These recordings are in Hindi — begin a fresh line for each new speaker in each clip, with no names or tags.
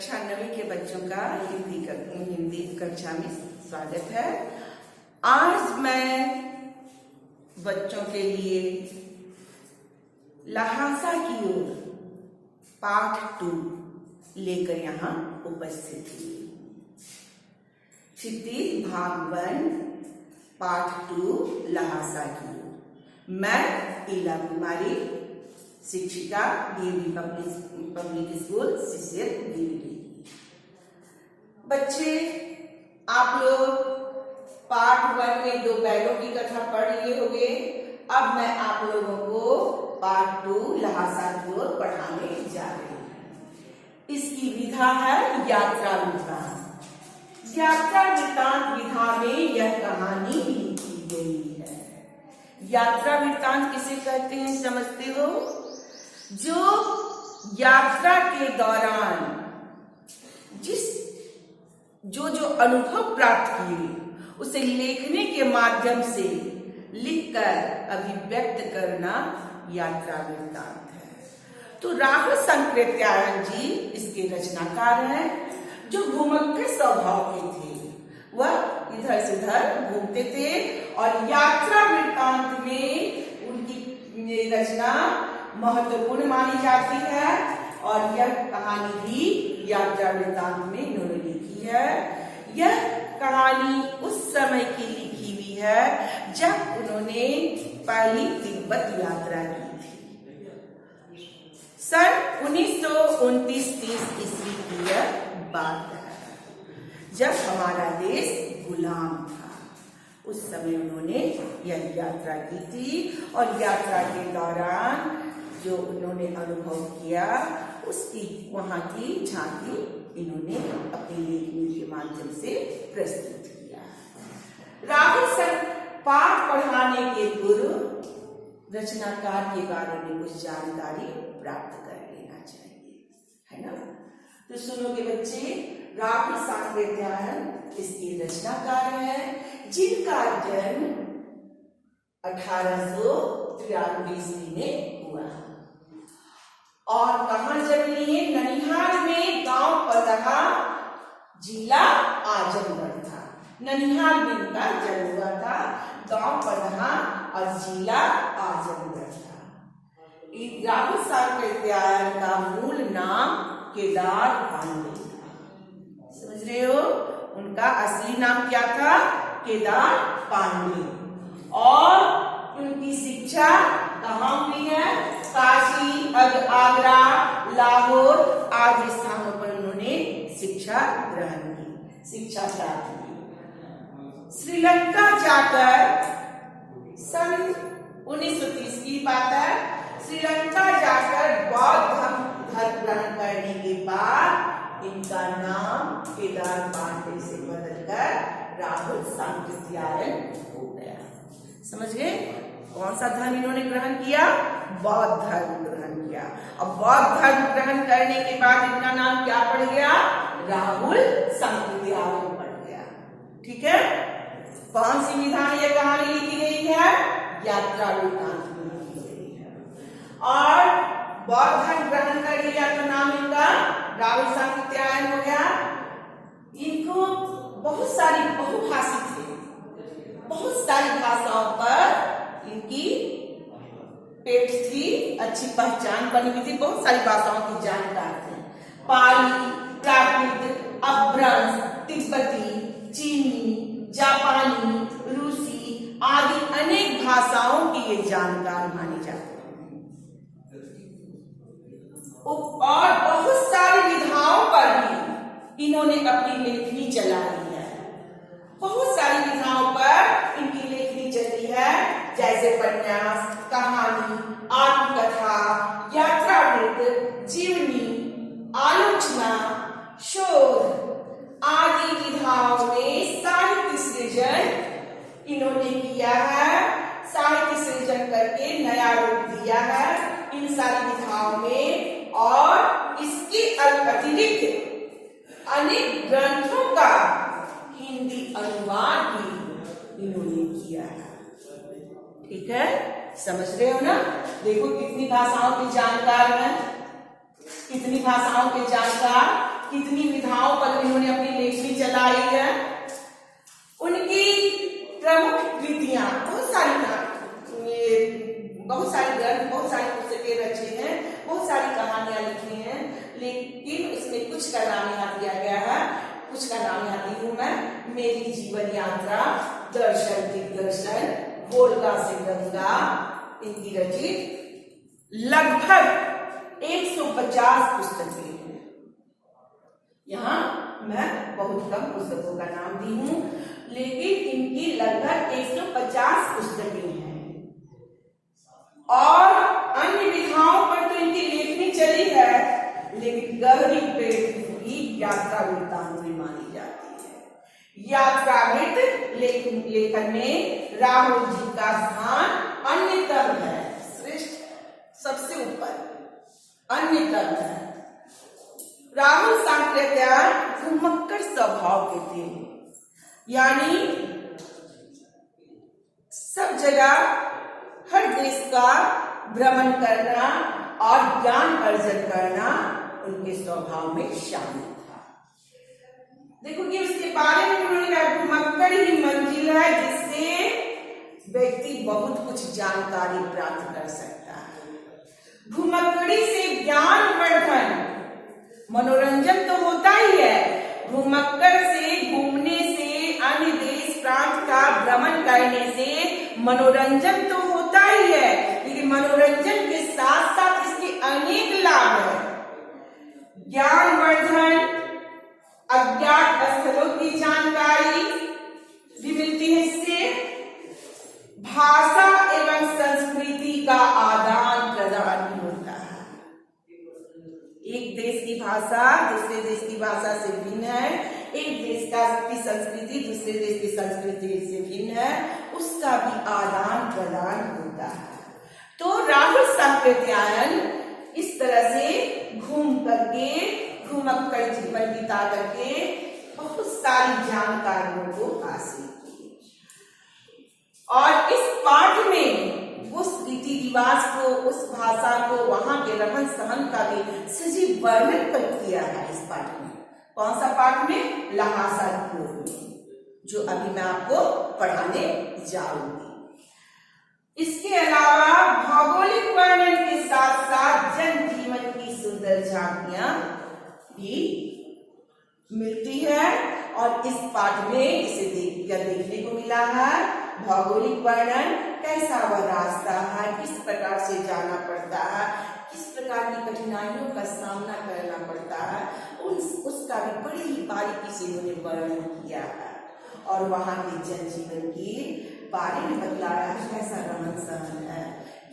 कक्षा 9वीं के बच्चों का हिंदी कक्षा में स्वागत है। आज मैं बच्चों के लिए लहासा की ओर पाठ 2 लेकर यहाँ उपस्थित हुई। क्षितिज भाग 1 पाठ 2 लहासा की ओर। मैं ईला कुमारी, शिक्षिका डीएवी पब्लिक स्कूल शिशिर गिरिडीह। बच्चे, आप लोग पाठ 1 में 2 बैलों की कथा पढ़ लिए होंगे। अब मैं आप लोगों को पाठ 2 लहासा की ओर पढ़ाने जा रही हूँ। इसकी विधा है यात्रा वृत्तांत। यात्रा वृत्तांत विधा में यह कहानी लिखी गई है। यात्रा वृत्तांत किसे कहते हैं समझते हो? जो यात्रा के दौरान जो अनुभव प्राप्त किए उसे लिखने के माध्यम से लिखकर अभिव्यक्त करना यात्रा वृत्तांत है। तो राहुल संकृत्यायन जी इसके रचनाकार हैं, जो घुमक्कड़ स्वभाव के थे। वह इधर से उधर घूमते थे और यात्रा वृत्तांत में उनकी रचना महत्वपूर्ण मानी जाती है और यह कहानी भी यात्रा वृत्तांत में इन्होंने लिखी है। यह कहानी उस समय की लिखी हुई है जब उन्होंने पहली तिब्बत यात्रा की थी। सन 1929-30 ईस्वी की यह बात है, जब हमारा देश गुलाम था। उस समय उन्होंने यह यात्रा की थी और यात्रा के दौरान जो उन्होंने अनुभव किया उसकी वहां की झांकी इन्होंने अपनी लेखनी के माध्यम से प्रस्तुत किया। राहुल सर पाठ पढ़ाने के पूर्व रचनाकार के बारे में कुछ जानकारी प्राप्त कर लेना चाहिए, है ना? तो सुनोगे बच्चे, राहुल संकृत्यायन इसके रचनाकार हैं, जिनका जन्म 1893 ईस्वी में हुआ और कहाँ जन्म लिए? ननिहाल में, गांव पदहा, जिला आजमगढ़ था। ननिहाल में उनका जन्म हुआ था, गांव पदहा और जिला आजमगढ़ था। राहुल संकृत्यायन का मूल नाम केदार पांडे था। समझ रहे हो? उनका असली नाम क्या था? केदार पांडे। और उनकी शिक्षा कहाँ हुई है? काशी, आगरा, लाहौर आदि स्थानों पर उन्होंने शिक्षा ग्रहण की, शिक्षा प्राप्त की। श्रीलंका जाकर सन 1930 की बात है, श्रीलंका जाकर बौद्ध धर्म ग्रहण करने के बाद इनका नाम केदार पांडे से बदलकर राहुल संकृत्यायन हो गया। समझ गए? कौन सा धर्म इन्होंने ग्रहण किया? बौद्ध धर्म ग्रहण किया। अब बौद्ध धर्म ग्रहण करने के बाद इनका नाम क्या पड़ गया? राहुल संकृत्यायन पड़ गया। ठीक है? कौन सी विधा में यह कहानी लिखी गई है? यात्रा वृत्तांत में लिखी गई है। और बौद्ध धर्म ग्रहण कर लिया तो नाम इनका राहुल संकृत्यायन हो गया। इनको बहुत सारी बहुभाषी थे, बहुत सारी भाषाओं पर इनकी पेट थी, अच्छी पहचान बनी हुई थी, बहुत सारी भाषाओं की जानकार थे। पाली, प्राकृत, अपभ्रंश, तिब्बती, चीनी, जापानी, रूसी आदि अनेक भाषाओं की ये जानकार मानी जाती है। और बहुत सारी विधाओं पर भी इन्होंने अपनी लेखनी चलाई है। बहुत सारी विधाओं पर इनकी लेखनी चली है, जैसे उपन्यास, कहानी, आत्मकथा, यात्रा वृत्त, जीवनी, आलोचना, शोध आदि विधाओं में साहित्य सृजन इन्होंने किया है। साहित्य सृजन करके नया रूप दिया है इन सारी विधाओं में। और इसके अतिरिक्त अनेक ग्रंथों का हिंदी अनुवाद भी इन्होंने किया है। ठीक है? समझ रहे हो ना? देखो कितनी भाषाओं की जानकार हैं, कितनी भाषाओं के जानकार कितनी विधाओं पर इन्होंने अपनी लेखनी चलाई है। उनकी प्रमुख कृतियां बहुत सारी ग्रंथ, बहुत सारी पुस्तकें रची हैं, बहुत सारी कहानियां लिखी हैं, लेकिन उसमें कुछ का नाम यहाँ दिया गया है, कुछ का नाम यहाँ दी हूं मैं। मेरी जीवन यात्रा, दर्शन दिग्दर्शन, वोल्गा से गंगा, इनकी रचित लगभग 150 पुस्तकें हैं। यहाँ मैं बहुत कम पुस्तकों का नाम दी हूं, लेकिन इनकी लगभग 150 पुस्तकें हैं। और अन्य विधाओं पर तो इनकी लेखनी चली है, लेकिन गहरी पेट की यात्रावृत्तांत में मानी जाती है। यात्रावृत्त लेखन में राहुल जी का स्थान अन्यतम है, श्रेष्ठ, सबसे ऊपर अन्यतम है। राहुल सांकृत्यायन घुमक्कड़ स्वभाव के थे, यानी सब जगह हर देश का भ्रमण करना और ज्ञान अर्जन करना उनके स्वभाव में शामिल था। देखो कि उसके बारे में उन्होंने कहा, घुमक्कड़ ही मंजिल है जिससे व्यक्ति बहुत कुछ जानकारी प्राप्त कर सकता है। घुमक्कड़ी से ज्ञान वर्धन, मनोरंजन तो होता ही है। घुमक्कड़ से, घूमने से, अन्य देश प्रांत का भ्रमण करने से मनोरंजन तो होता ही है, लेकिन मनोरंजन के साथ साथ इसके अनेक लाभ हैं। ज्ञान वर्धन, अज्ञात स्थलों की जानकारी भी मिलती है इससे, भाषा एवं संस्कृति का आदान प्रदान भी होता है। एक देश की भाषा दूसरे देश की भाषा से भिन्न है, एक देश की संस्कृति दूसरे देश की संस्कृति से भिन्न है, उसका भी आदान प्रदान होता है। तो राहुल सांकृत्यायन इस तरह से घूम करके, घुमक्कड़ जीवन बिता करके बहुत सारी जानकारियों को हासिल की। और इस पाठ में उस रीति रिवाज को, उस भाषा को, वहां के रहन सहन का भी सजीव वर्णन कर किया है इस पाठ में। कौन सा पाठ में? लहासा में, जो अभी मैं आपको पढ़ाने जाऊंगी। इसके अलावा भौगोलिक वर्णन के साथ साथ जनजीवन की सुंदर झांकियां भी मिलती है। और इस पाठ में इसे देखने को मिला है, भौगोलिक वर्णन, कैसा वह रास्ता है, किस प्रकार से जाना पड़ता है, किस प्रकार की कठिनाइयों का सामना करना पड़ता है, उसका भी बड़ी ही बारीकी से उन्होंने वर्णन किया है। और वहां के जनजीवन के बारे में बतलाया है, कैसा रहन सहन है,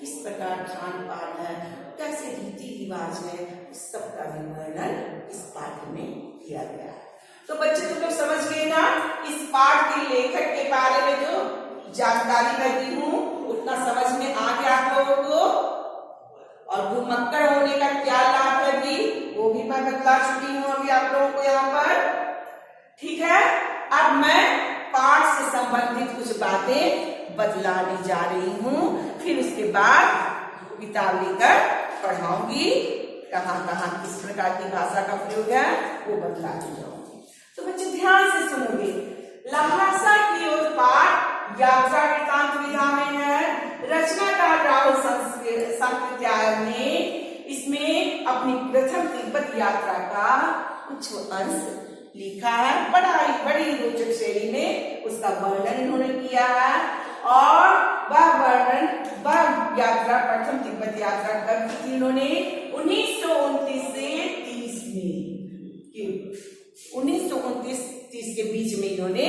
किस प्रकार खान पान है, कैसे रीति रिवाज है, उस सबका भी वर्णन इस पाठ में किया गया है। तो बच्चे तुम लोग समझ गए ना, इस पाठ के लेखक के बारे में जो जानकारी मैं दी हूँ उतना समझ में आ गया आप लोगों को। और घुमक्कड़ होने का क्या लाभ है भी, वो भी मैं बतला चुकी हूँ अभी आप लोगों को यहाँ पर। ठीक है, अब मैं पाठ से संबंधित कुछ बातें बतलाने जा रही हूँ, फिर उसके बाद किताब लेकर पढ़ाऊंगी, कहाँ कहाँ किस प्रकार की भाषा का प्रयोग है वो बतलाती जाऊंगी। तो बच्चे ध्यान से सुनोगे। लहासा की ओर पाठ यात्रा वृत्तांत विधा में है। रचनाकार राहुल सांकृत्यायन ने इसमें अपनी प्रथम तिब्बत यात्रा का कुछ अंश लिखा है। बड़ी रोचक शैली में उसका वर्णन इन्होंने किया है। और वह यात्रा, प्रथम तिब्बत यात्रा कब की थी इन्होंने? 1929 से 30 में, 1929-30 के बीच में इन्होंने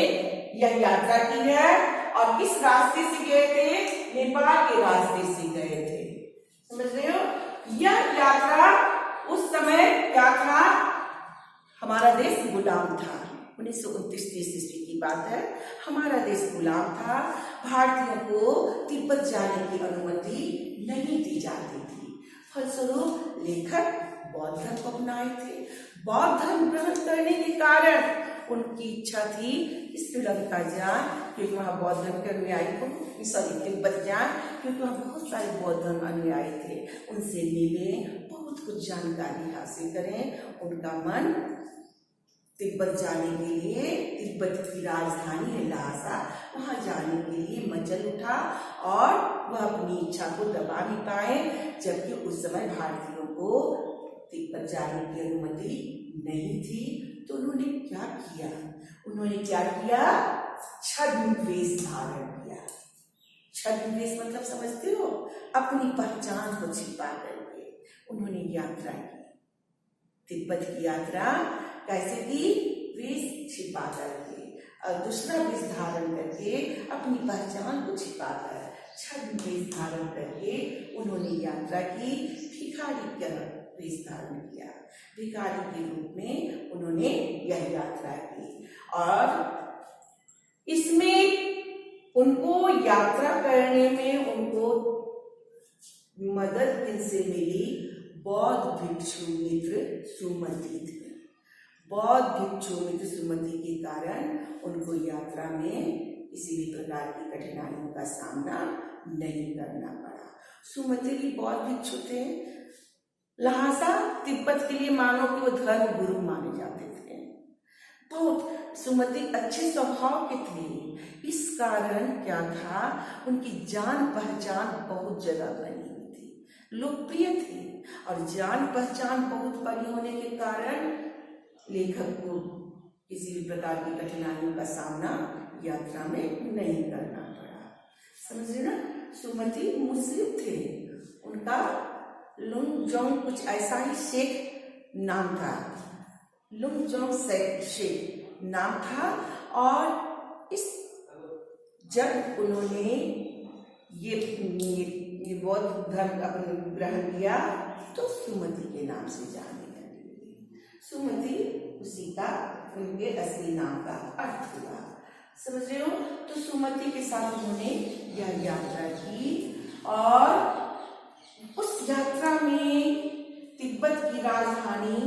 यह यात्रा की है। और किस रास्ते से गए थे? नेपाल के रास्ते से गए थे। समझ रहे हो? यह यात्रा उस समय क्या था? हमारा देश गुलाम था। 1929-30 ईस्वी की बात है। हमारा देश गुलाम था। भारतीयों को तिब्बत जाने की अनुमति नहीं दी जाती थी। फलस्वरूप लेखक बौद्ध धर्म को अपनाए थे। बौद्ध धर्म ग्रहण करने के कारण उनकी इच्छा थी कि श्रीलंका जाए, क्योंकि वहाँ बौद्ध धर्म के अनुयायी को, तिब्बत जाए, क्योंकि वहाँ बहुत सारे बौद्ध धर्म अनुयायी थे। उनसे मिलें, बहुत कुछ जानकारी हासिल करें। उनका मन तिब्बत जाने के लिए, तिब्बत की राजधानी है लहासा, वहां जाने के लिए मचल उठा और वह अपनी इच्छा को दबा नहीं पाए, जबकि उस समय भारतीयों को तिब्बत जाने की अनुमति नहीं थी। तो उन्होंने क्या किया? छद्म वेश धारण किया। छद्म वेश मतलब समझते हो? अपनी पहचान को छिपा करके उन्होंने यात्रा की। तिब्बत की यात्रा कैसे की? वेश छिपा करके और दूसरा वेश धारण करके, अपनी पहचान को छिपाकर छद्म वेश धारण करके उन्होंने यात्रा की। भिखारी का वेश धारण किया, भिखारी के रूप में उन्होंने यह यात्रा की। और इसमें उनको यात्रा करने में उनको मदद किनसे मिली? बौद्ध भिक्षु मित्र सुमति थे। बौद्ध भिक्षु मित्र सुमति के कारण उनको यात्रा में किसी भी प्रकार की कठिनाइयों का सामना नहीं करना पड़ा। सुमति भी बौद्ध भिक्षु थे। लहासा तिब्बत के लिए मानो कि वो धर्म गुरु माने जाते थे। बहुत सुमति अच्छे स्वभाव के थे। इस कारण क्या था? उनकी जान पहचान बहुत जगह बनी हुई थी, लोकप्रिय थी। और जान पहचान बहुत बड़ी होने के कारण लेखक को किसी भी प्रकार की कठिनाइयों का सामना यात्रा में नहीं करना पड़ा। समझ रहे ना? सुमति मुस्लिम थे। उनका लुंगजोंग कुछ ऐसा ही शेख नाम था, लुंगजोंग शेख नाम था। और इस जब उन्होंने ये बौद्ध धर्म अपने ग्रहण किया तो सुमति के नाम से जाने लगी। सुमति उसी का उनके असली नाम का अर्थ हुआ। समझ रहे हो? तो सुमति के साथ उन्होंने यह यात्रा की और उस यात्रा में तिब्बत की राजधानी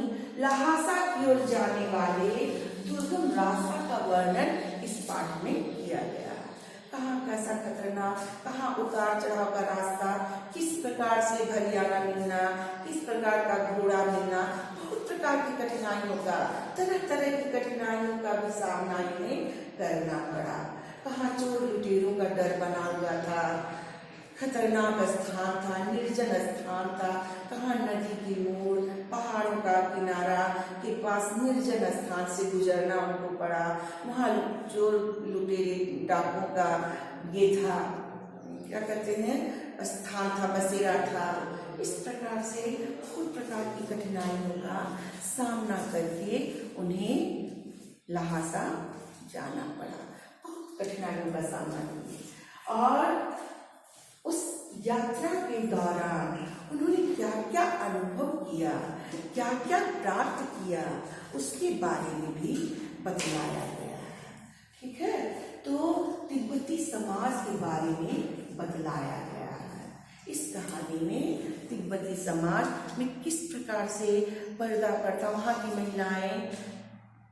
लहासा की ओर जाने वाले दुर्गम रास्ता का वर्णन इस पाठ में किया गया। कहाँ कैसा खतरनाक, कहाँ उतार चढ़ाव का रास्ता, किस प्रकार से भरियाना मिलना, किस प्रकार का घोड़ा मिलना, बहुत प्रकार की कठिनाइयों का, तरह तरह की कठिनाइयों का भी सामना इन्हें करना पड़ा। कहाँ चोर लुटेरों का डर बना हुआ था, खतरनाक स्थान था, निर्जन स्थान था। कहाँ नदी की मोड़, पहाड़ों का किनारा के पास निर्जन स्थान से गुजरना उनको पड़ा। वहाँ चोर लुटेरे डाकुओं का ये था, क्या कहते हैं, स्थान था, बसेरा था। इस प्रकार से बहुत प्रकार की कठिनाइयों का सामना करके उन्हें लहासा जाना पड़ा। बहुत कठिनाइयों का सामना किया। और उस यात्रा के दौरान उन्होंने क्या क्या अनुभव किया, क्या क्या प्राप्त किया, उसके बारे में भी बतलाया गया है। ठीक है? तो तिब्बती समाज के बारे में बतलाया गया है। इस कहानी में तिब्बती समाज में किस प्रकार से पर्दा प्रथा, वहाँ की महिलाएं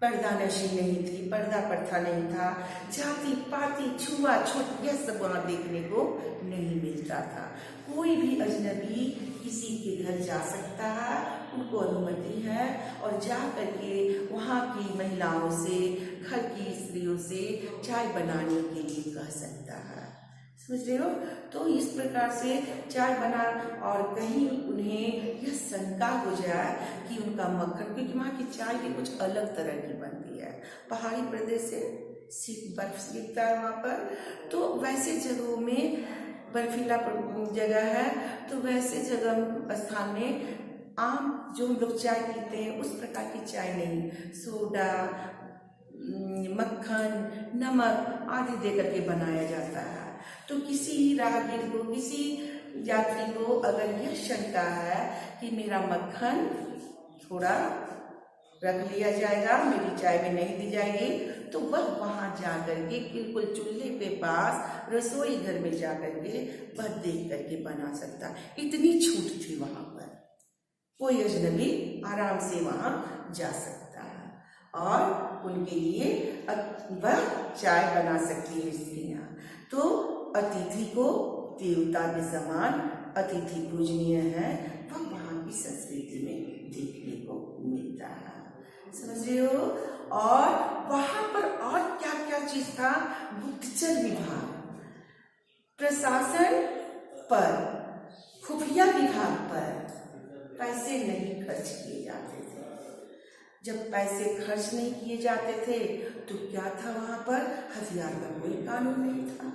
पर्दा नशी नहीं थी, पर्दा प्रथा नहीं था, जाति पाति छुआछूत यह सब वहाँ देखने को नहीं मिलता था। कोई भी अजनबी किसी के घर जा सकता है, उनको अनुमति है, और जा करके वहाँ की महिलाओं से, घर की स्त्रियों से चाय बनाने के लिए कह सकता है। समझ रहे हो? तो इस प्रकार से चाय बना, और कहीं उन्हें यह शंका हो जाए कि उनका मक्खन, क्योंकि वहाँ की चाय भी कुछ अलग तरह की बनती है, पहाड़ी प्रदेश से बर्फ गिरता है वहाँ पर, तो वैसे जगहों में बर्फीला जगह है, तो वैसे जगह स्थान में आम जो लोग चाय पीते हैं उस प्रकार की चाय नहीं, सोडा, मक्खन, नमक आदि देकर के बनाया जाता है। तो किसी राहगीर को, किसी यात्री को अगर यह शंका है कि मेरा मक्खन थोड़ा रख लिया जाएगा, मेरी चाय में नहीं दी जाएगी, तो वह वहाँ जा करके बिल्कुल चूल्हे पे पास रसोई घर में जा करके वह देख करके बना सकता। इतनी छूट थी वहाँ पर, कोई अजनबी आराम से वहाँ जा सकता है और उनके लिए वह चाय बना सकती है स्त्रियाँ। तो अतिथि को देवता के समान, अतिथि पूजनीय है, वह वहाँ की संस्कृति में देखने को मिलता है। समझ रहे हो? और वहां पर और क्या क्या चीज था, गुप्तचर विभाग, प्रशासन पर, खुफिया विभाग पर पैसे नहीं खर्च किए जाते थे। जब पैसे खर्च नहीं किए जाते थे तो क्या था, वहां पर हथियार का कोई कानून नहीं था।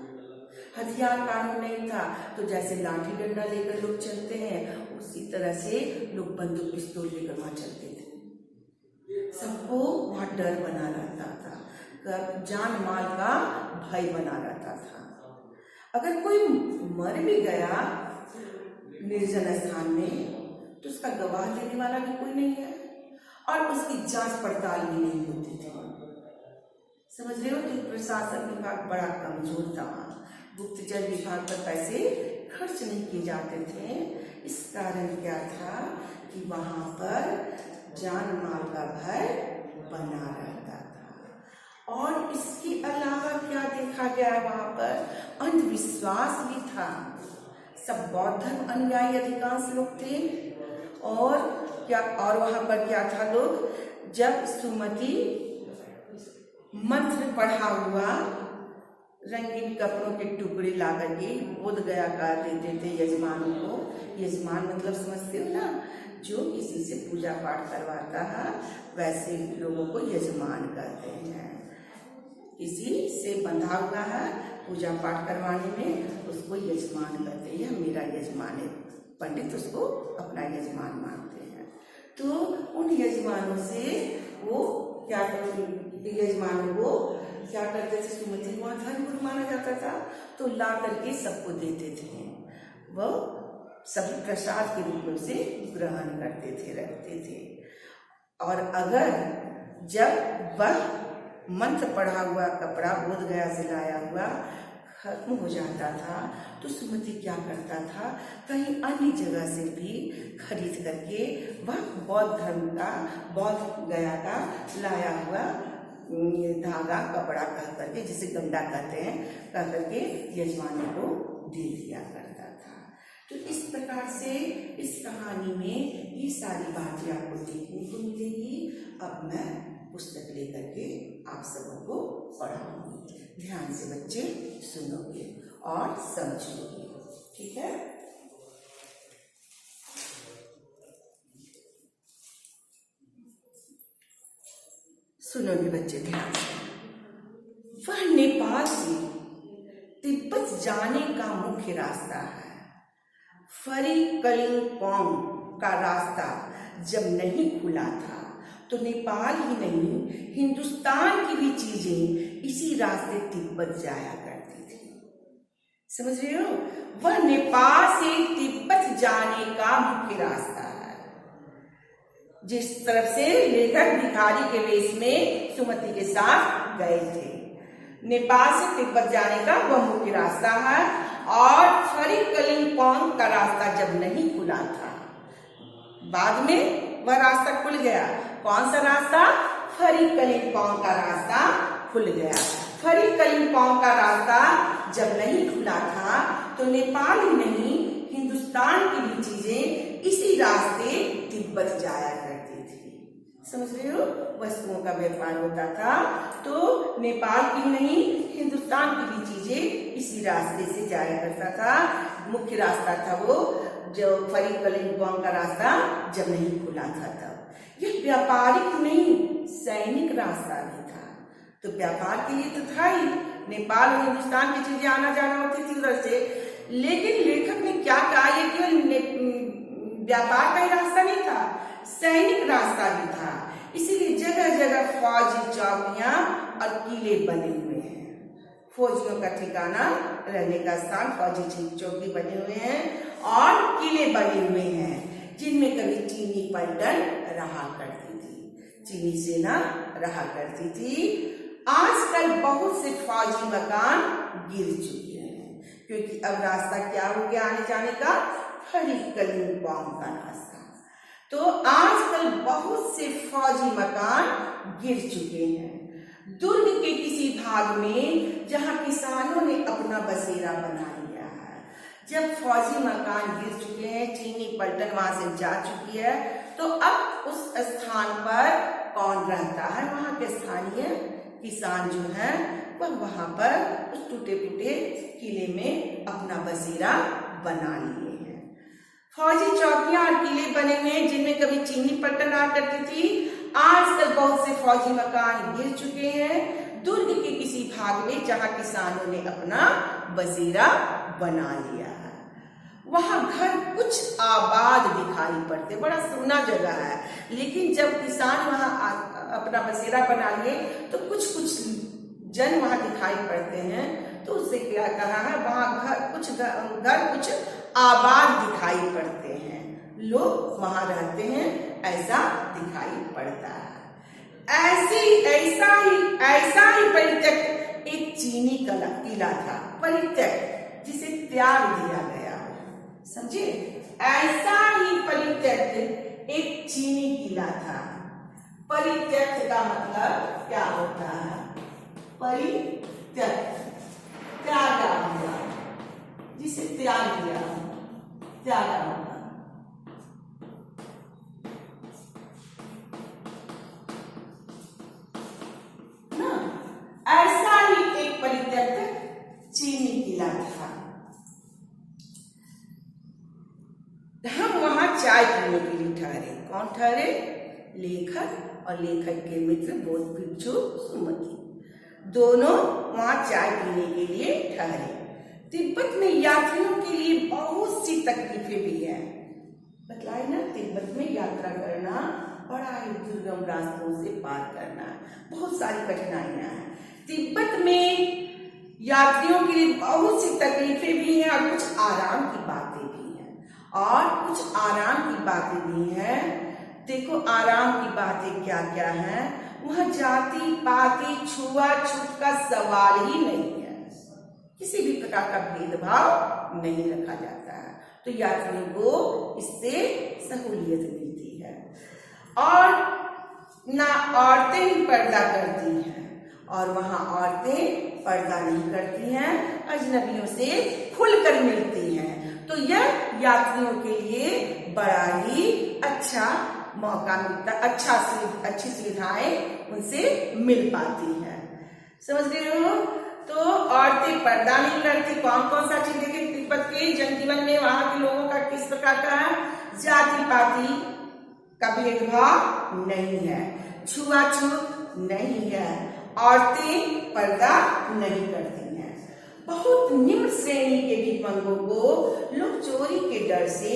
हथियार कानून नहीं था तो जैसे लाठी डंडा लेकर लोग चलते हैं उसी तरह से लोग बंदूक पिस्तौल लेकर वहां चलते थे। सबको वहां डर बना रहता था, जान माल का भय बना रहता था। अगर कोई मर भी गया निर्जन स्थान में तो उसका गवाह लेने वाला भी कोई नहीं है और उसकी जांच पड़ताल भी नहीं होती थी। समझ रहे हो, तो प्रशासन विभाग बड़ा कमजोर था। गुप्तचर विभाग पर पैसे खर्च नहीं किए जाते थे। इस कारण क्या था कि वहां पर जान माल का भय बना रहता था। और इसके अलावा क्या देखा गया, वहां पर अंधविश्वास भी था। सब बौद्ध धर्म अनुयायी अधिकांश लोग थे। और क्या, और वहां पर क्या था, लोग जब सुमति मंत्र पढ़ा हुआ रंगीन कपड़ों के टुकड़े ला करके बोध गया कर देते थे यजमानों को। यजमान मतलब समझते हो ना, जो किसी से पूजा पाठ करवाता है वैसे लोगों को यजमान कहते हैं। किसी से बंधा हुआ है पूजा पाठ करवाने में उसको यजमान कहते हैं, यह मेरा यजमान है। पंडित उसको अपना यजमान मानते हैं। तो उन यजमानों से वो क्या करते, यजमानों को क्या करते थे, सुमति को धर्मगुरु माना जाता था तो ला करके सबको देते थे। वो सभी प्रसाद के रूप में उसे ग्रहण करते थे, रखते थे। और अगर जब वह मंत्र पढ़ा हुआ कपड़ा बोध गया से लाया हुआ खत्म हो जाता था तो सुमति क्या करता था, कहीं अन्य जगह से भी खरीद करके वह बौद्ध धर्म का, बौद्ध गया का लाया हुआ धागा कपड़ा कह करके, जिसे गंडा कहते हैं, कह करके यजमानों को दे दिया करता था। तो इस प्रकार से इस कहानी में ये सारी बातें आपको देखने को मिलेगी। अब मैं पुस्तक लेकर के आप सबों को पढ़ाऊंगी। ध्यान से बच्चे सुनोगे और समझोगे, ठीक है। सुनोगे बच्चे ध्यान से। वह नेपाल से तिब्बत जाने का मुख्य रास्ता है। फरी कलिम्पोंग का रास्ता जब नहीं खुला था तो नेपाल ही नहीं हिंदुस्तान की भी चीजें इसी रास्ते तिब्बत जाया करती थी। समझ रहे हो, वह नेपाल से तिब्बत जाने का मुख्य रास्ता है। जिस तरफ से लेखक भिखारी के वेश में सुमति के साथ गए थे, नेपाल से तिब्बत जाने का वह मुख्य रास्ता है। और फरी कलिम्पोंग का रास्ता जब नहीं खुला था, बाद में वह रास्ता खुल गया। कौन सा रास्ता? फरी कलिम्पोंग का रास्ता खुल गया। फरी कलिम्पोंग का रास्ता जब नहीं खुला था तो नेपाल ही नहीं हिंदुस्तान की भी चीजें इसी रास्ते तिब्बत जाया करती थी। समझ रहे हो, वस्तुओं का व्यापार होता था तो नेपाल की नहीं हिंदुस्तान की भी चीजें इसी रास्ते से जाया करता था। मुख्य रास्ता था वो जो फरी कलिम्पोंग का रास्ता जब नहीं खुला था तब। यह व्यापारिक नहीं सैनिक रास्ता भी था। तो व्यापार के लिए तो था ही, नेपाल और हिंदुस्तान की चीजें आना जाना होती थी उधर से। लेकिन लेखक ने क्या कहा, ये केवल व्यापार का ही रास्ता नहीं था, सैनिक रास्ता भी था। इसीलिए जगह जगह फौजी चौकियां और किले बने हुए हैं। फौजियों का ठिकाना, रहने का स्थान, फौजी चौकी बने हुए हैं और किले बने हुए हैं, जिनमें कभी चीनी पलटन रहा करती थी, चीनी सेना रहा करती थी। आजकल बहुत से फौजी मकान गिर चुके हैं क्योंकि अब रास्ता क्या हो गया आने जाने का, फरी कलिम्पोंग का रास्ता। तो आजकल बहुत से फौजी मकान गिर चुके हैं। दुर्ग के किसी भाग में जहां किसानों ने अपना बसेरा बना लिया है, जब फौजी मकान गिर चुके हैं, चीनी पलटन वहां से जा चुकी है, तो अब उस स्थान पर कौन रहता है? वहां के स्थानीय किसान जो है वह वहां पर उस टूटे फूटे किले में अपना बसेरा बना लिए हैं। फौजी चौकियां और किले बने हुए हैं जिनमें कभी चीनी पट्टन आ करती थी। आजकल बहुत से फौजी मकान गिर चुके हैं। दुर्ग के किसी भाग में जहां किसानों ने अपना बसेरा बना लिया है, वहां घर कुछ आबाद दिखाई पड़ते, बड़ा सोना जगह है। लेकिन जब किसान वहां अपना बसेरा बना लिए तो कुछ कुछ जन वहां दिखाई पड़ते हैं। तो उससे क्या कहा है, वहां घर कुछ आबाद दिखाई पड़ते हैं, लोग वहां रहते हैं, ऐसा दिखाई पड़ता है। ऐसा ही परित्यक्त एक चीनी किला था, परित्यक्त जिसे त्याग दिया गया, समझे? ऐसा ही परित्यक्त एक चीनी किला था। परित्यक्त का मतलब क्या होता है? परित्यक्त, त्यागा हुआ, जिसे त्याग दिया, त्यागा हुआ। ऐसा ही एक परित्यक्त चीनी किला था। हम वहां चाय पीने के लिए ठहरे। कौन ठहरे? लेखक और लेखक के मित्र बौद्ध भिक्षु सुमति, दोनों वहां चाय पीने के लिए ठहरे। तिब्बत में यात्रियों के लिए बहुत सी तकलीफें भी हैं। बतलाए ना, तिब्बत में यात्रा करना बड़ा ही दुर्गम रास्तों से पार करना, बहुत सारी कठिनाइयां हैं। तिब्बत में यात्रियों के लिए बहुत सी तकलीफें भी हैं और कुछ आराम की बातें भी हैं, देखो आराम की बातें क्या क्या हैं। वहां जाति पाति छुआछूत का सवाल ही नहीं है, किसी भी प्रकार का भेदभाव नहीं रखा जाता है। तो यात्रियों को इससे सहूलियत मिलती है। और ना औरतें ही पर्दा करती हैं, और वहां औरतें पर्दा नहीं करती हैं, अजनबियों से खुलकर मिलती हैं। तो यह यात्रियों के लिए बड़ा ही अच्छा मौका मिलता, अच्छी सुविधाएं उनसे मिल पाती हैं। समझ रहे हो? तो औरतें पर्दा नहीं करती। कौन कौन सा चीज देखें तिब्बत के जनजीवन में वहां के लोगों का किस प्रकार का है? जाति पाति का भेदभाव नहीं है, छुआछूत नहीं है, औरतें पर्दा नहीं करती हैं। बहुत निम्न श्रेणी के भिखमंगों को लोग चोरी के डर से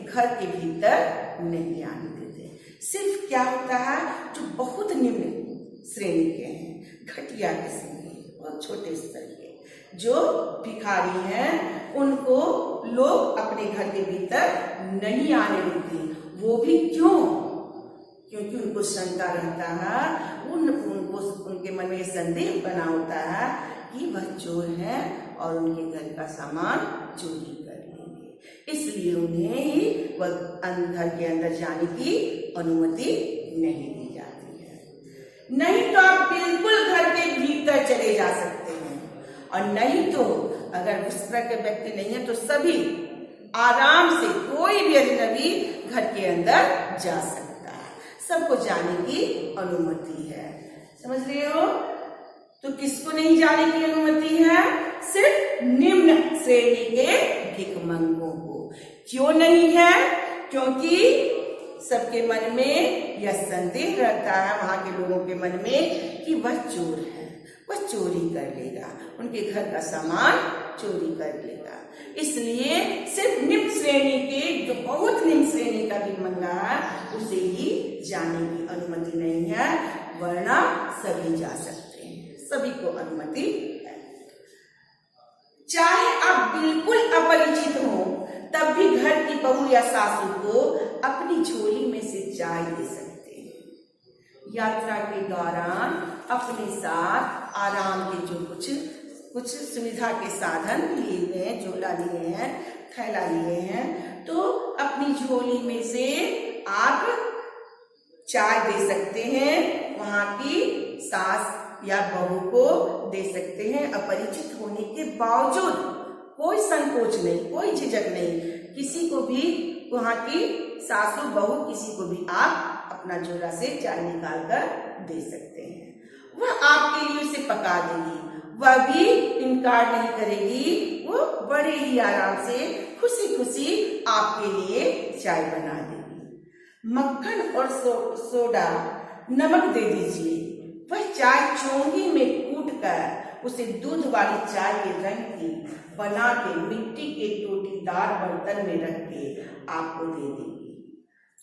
घर के भीतर नहीं आने देते। सिर्फ क्या होता है, जो बहुत निम्न श्रेणी के हैं, घटिया किस्म के, बहुत छोटे स्तर के जो भिखारी हैं, उनको लोग अपने घर के भीतर नहीं आने देते। वो भी क्यों? क्योंकि उनको शंका रहता है, उनके मन में संदेह बना होता है कि वह चोर है और उनके घर का सामान चोरी कर लेंगे, इसलिए उन्हें ही वह घर के अंदर जाने की अनुमति नहीं दी जाती है। नहीं तो आप बिल्कुल घर के भीतर चले जा सकते हैं, और नहीं तो अगर उस तरह के व्यक्ति नहीं है तो सभी आराम से, कोई भी अजनबी घर के अंदर जा सकता है, सबको जाने की अनुमति है। समझ रहे हो? तो किसको नहीं जाने की अनुमति है? सिर्फ निम्न श्रेणी के भिखमंगों को। क्यों नहीं है? क्योंकि सबके मन में यह संदेह रहता है, वहां के लोगों के मन में, कि वह चोर है, वह चोरी कर लेगा, उनके घर का सामान चोरी कर लेगा। इसलिए सिर्फ निम्न श्रेणी के, जो बहुत निम्न श्रेणी का भिखमंगा है, उसे ही जाने की अनुमति नहीं है, वरना सभी जा सकते हैं, सभी को अनुमति है। चाहे आप बिल्कुल अपरिचित हो, तब भी घर की बहू या सासू को अपनी झोली में से चाय दे सकते हैं। यात्रा के दौरान अपने साथ आराम के जो कुछ सुविधा के साधन लिए हुए हैं, झोला लिए हैं, थैला लिए हैं, तो अपनी झोली में से आप चाय दे सकते हैं, वहां की सास या बहू को दे सकते हैं। अपरिचित होने के बावजूद कोई संकोच नहीं, कोई झिझक नहीं, किसी को भी, वहां की सासू बहू किसी को भी आप अपना झोला से चाय निकाल कर दे सकते हैं। वह आपके लिए उसे पका देगी, वह भी इनकार नहीं करेगी, वो बड़े ही आराम से खुशी खुशी आपके लिए चाय बना देगी। मक्खन और सोडा नमक दे दीजिए। वह चाय चोंगी में कूट कर उसे दूध वाली चाय के रंग की बना के मिट्टी के टोटीदार बर्तन में रख के आपको दे देगी।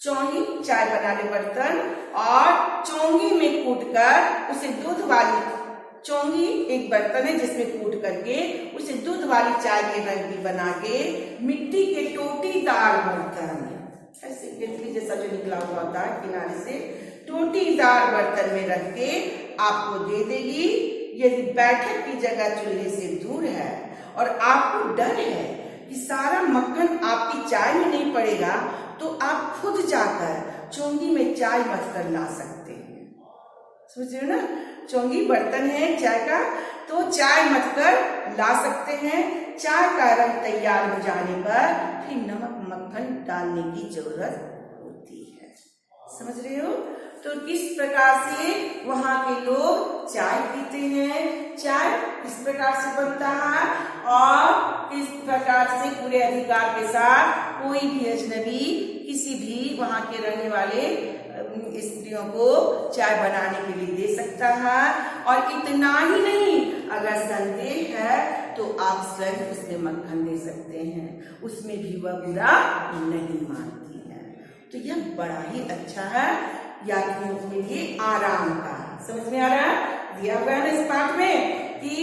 चोंगी चाय बनाने बर्तन और चोंगी में कूटकर उसे दूध वाली, चोंगी एक बर्तन है जिसमें कूट करके उसे दूध वाली चाय के रंग की बना के मिट्टी के टोटीदार बर्तन, ऐसे केतली जैसा जो निकला हुआ होता है किनारे से, टोटीदार बर्तन में रख के आपको दे देगी। यदि बैठक की जगह चूल्हे से दूर है और आपको डर है कि सारा मक्खन आपकी चाय में नहीं पड़ेगा, तो आप खुद जाकर चोंगी में चाय मत कर ला सकते हैं। समझ रहे हो ना, चोंगी बर्तन है चाय का, तो चाय मत कर ला सकते हैं। चाय का रंग तैयार हो जाने पर फिर नमक मक्खन डालने की जरूरत होती है। समझ रहे हो? तो किस प्रकार से वहां के लोग चाय पीते हैं, चाय किस प्रकार से बनता है और किस प्रकार से पूरे अधिकार के साथ कोई भी अजनबी किसी भी वहां के रहने वाले स्त्रियों को चाय बनाने के लिए दे सकता है। और इतना ही नहीं, अगर संदेह है तो आप स्वयं उसमें मक्खन दे सकते हैं, उसमें भी वह बुरा नहीं मानती है। तो यह बड़ा ही अच्छा है यात्रियों के लिए आराम का। समझ में आ रहा है? दिया हुआ है इस पाठ में कि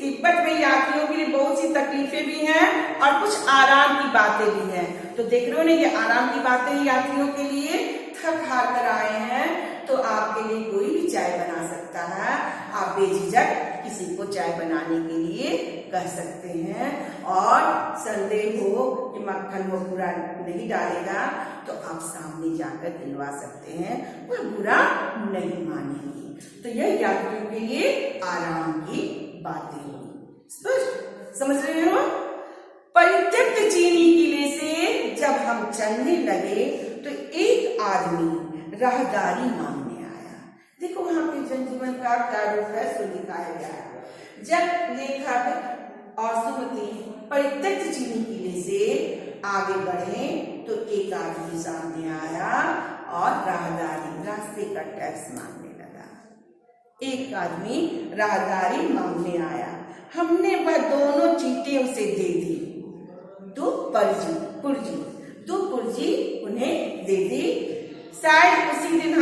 तिब्बत में यात्रियों के लिए बहुत सी तकलीफें भी हैं और कुछ आराम की बातें भी हैं। तो देख रहे हो ना, ये आराम की बातें यात्रियों के लिए, थक हार कर आए हैं तो आपके लिए कोई भी चाय बना सकता है। आप बेझिझक किसी को चाय बनाने के लिए कह सकते हैं। और संदेह हो कि मक्खन वो बुरा नहीं डालेगा तो आप सामने जाकर दिलवा सकते हैं, वह बुरा नहीं मानेगी। तो यह यात्रियों के लिए आराम की बातें हुई। स्पष्ट समझ रहे हो? परित्यक्त चीनी किले से जब हम चलने लगे तो एक आदमी राहदारी मांगने आया। देखो वहां पे जनजीवन का क्या रूप है सो दिखाया गया है। जब लेखक और सुमति परित्यक्त चीनी किले से आगे बढ़े तो एक आदमी सामने आया और राहदारी, रास्ते का टैक्स मांगने लगा। एक आदमी राहदारी मांगने आया, हमने वह दोनों चीटें उसे दे दी, दो पुर्जी उन्हें दे दी। शायद उसी दिन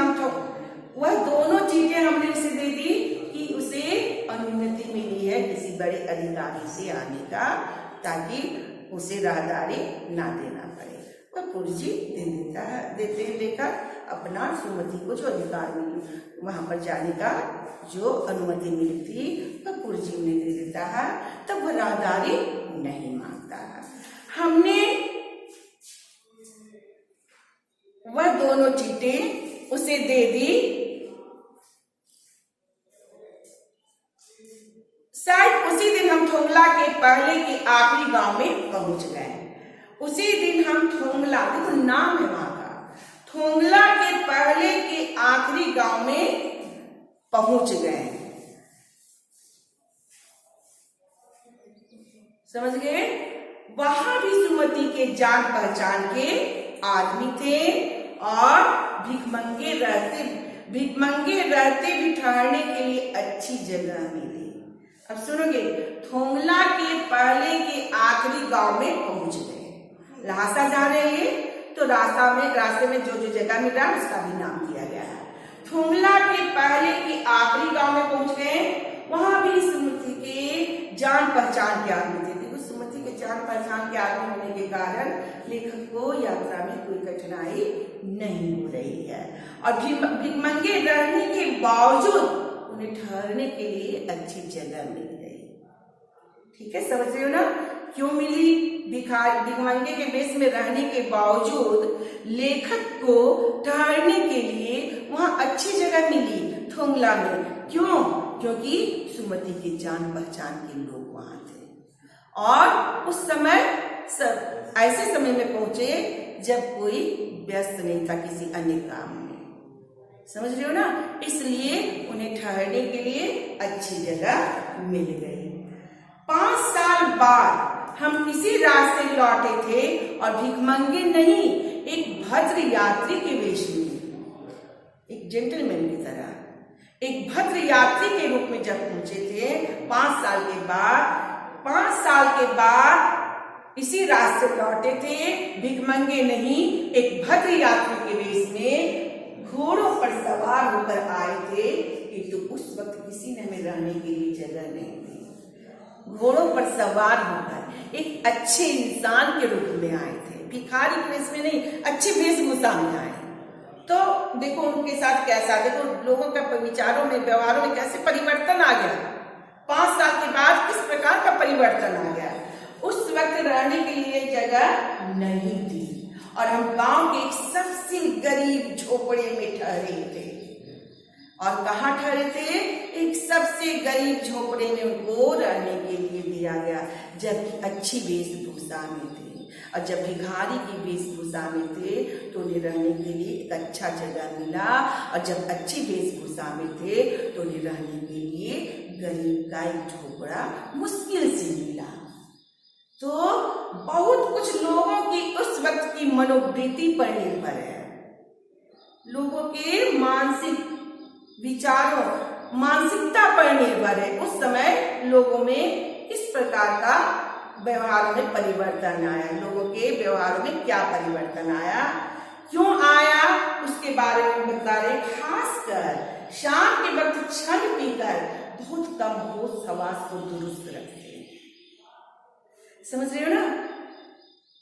वह दोनों चीजें हमने उसे दे दी कि उसे अनुमति मिली है किसी बड़े अधिकारी से आने का, ताकि उसे राहदारी ना देना पड़े। वह पुर्जी दे देता है, देते हैं लेकर अपना सुमति को जो अधिकार मिली वहां पर जाने का जो अनुमति मिली थी वह पुर्जी उन्हें दे देता है। तब वह राहदारी नहीं मांगता है। हमने वह दोनों चीटें उसे दे दी। शायद उसी दिन हम थोंगला के पहले के आखिरी गांव में पहुंच गए। उसी दिन हम थोंगला, देखो नाम है वहां का, थोंगला के पहले के आखिरी गांव में पहुंच गए। समझ गए? वहां भी सुमति के जान पहचान के आदमी थे और भिखमंगे रहते भी ठहरने के लिए अच्छी जगह मिली। अब सुनोगे, थोंगला के पहले के आखिरी गांव में पहुंच गए। लहासा जा रहे हैं तो रास्ते में जो जो जगह मिल रहा है उसका भी नाम दिया गया है। थोंगला के पहले के आखिरी गांव में पहुंच गए। वहां भी सुमति के जान पहचान के आदमी थे। देखो सुमति के जान पहचान के आदमी होने के कारण लेखक को यात्रा में कोई कठिनाई नहीं हो रही है और भिखमंगे रहने के बावजूद उन्हें ठहरने के लिए अच्छी जगह मिल गई। ठीक है, समझ रहे हो ना क्यों मिली? भिखमंगे के वेश में रहने के बावजूद लेखक को ठहरने के लिए वहां अच्छी जगह मिली थोंगला में। क्यों? क्योंकि सुमति के जान पहचान के लोग वहां थे और उस समय ऐसे समय में पहुंचे जब कोई व्यस्त नहीं था किसी अन्य काम में। समझ रहे हो ना? इसलिए उन्हें ठहरने के लिए अच्छी जगह मिल गई। 5 साल बाद हम इसी रास्ते लौटे थे और भिखमंगे नहीं, एक भद्र यात्री के वेश में, एक जेंटलमैन की तरह, एक भद्र यात्री के रूप में जब पहुंचे थे 5 साल के बाद, 5 साल के बाद इसी रास्ते लौटे थे, भिखमंगे नहीं, एक भद्र यात्री के वेश में घोड़ों पर सवार होकर आए थे। किंतु उस वक्त किसी ने हमें रहने के लिए जगह नहीं दी। घोड़ों पर सवार होकर एक अच्छे इंसान के रूप में आए थे, भिखारी के वेश में नहीं, अच्छे वेशभूषा में आए। तो देखो उनके साथ कैसा, देखो लोगों का विचारों में, व्यवहारों में कैसे परिवर्तन आ गया। 5 साल के बाद किस प्रकार का परिवर्तन आ गया। उस वक्त रहने के लिए जगह नहीं थी और हम गांव के एक सबसे गरीब झोपड़े में ठहरे थे। और कहाँ ठहरे थे? एक सबसे गरीब झोपड़े में उनको रहने के लिए दिया गया, जब अच्छी वेशभूषा में थे। और जब भिखारी की वेशभूषा में थे तो उन्हें रहने के लिए एक अच्छा जगह मिला, और जब अच्छी वेशभूषा में थे तो उन्हें रहने के लिए गरीब का एक झोपड़ा मुश्किल से मिला। तो बहुत कुछ लोगों की उस वक्त की मनोवृत्ति पर निर्भर है, लोगों के मानसिक विचारों, मानसिकता पर निर्भर है। उस समय लोगों में किस प्रकार का व्यवहार में परिवर्तन आया, लोगों के व्यवहार में क्या परिवर्तन आया, क्यों आया, उसके बारे में बता रहे। खासकर शाम के वक्त छन पीकर बहुत कम होश हवास को दुरुस्त रखते हैं। समझ रहे हो ना?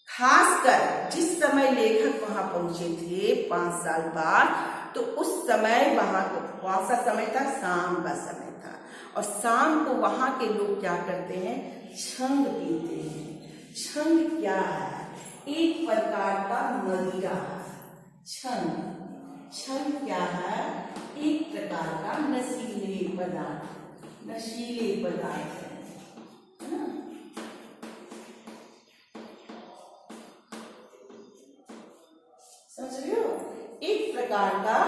खासकर जिस समय लेखक वहां पहुंचे थे 5 साल बाद, तो उस समय वहां को कौन सा समय था? शाम का समय था। और शाम को वहां के लोग क्या करते हैं? छंग पीते हैं। छंग क्या है? एक प्रकार का मदिरा है। छंग क्या है? एक प्रकार का नशीले पदार्थ है ना? समझ रहे हो? एक प्रकार का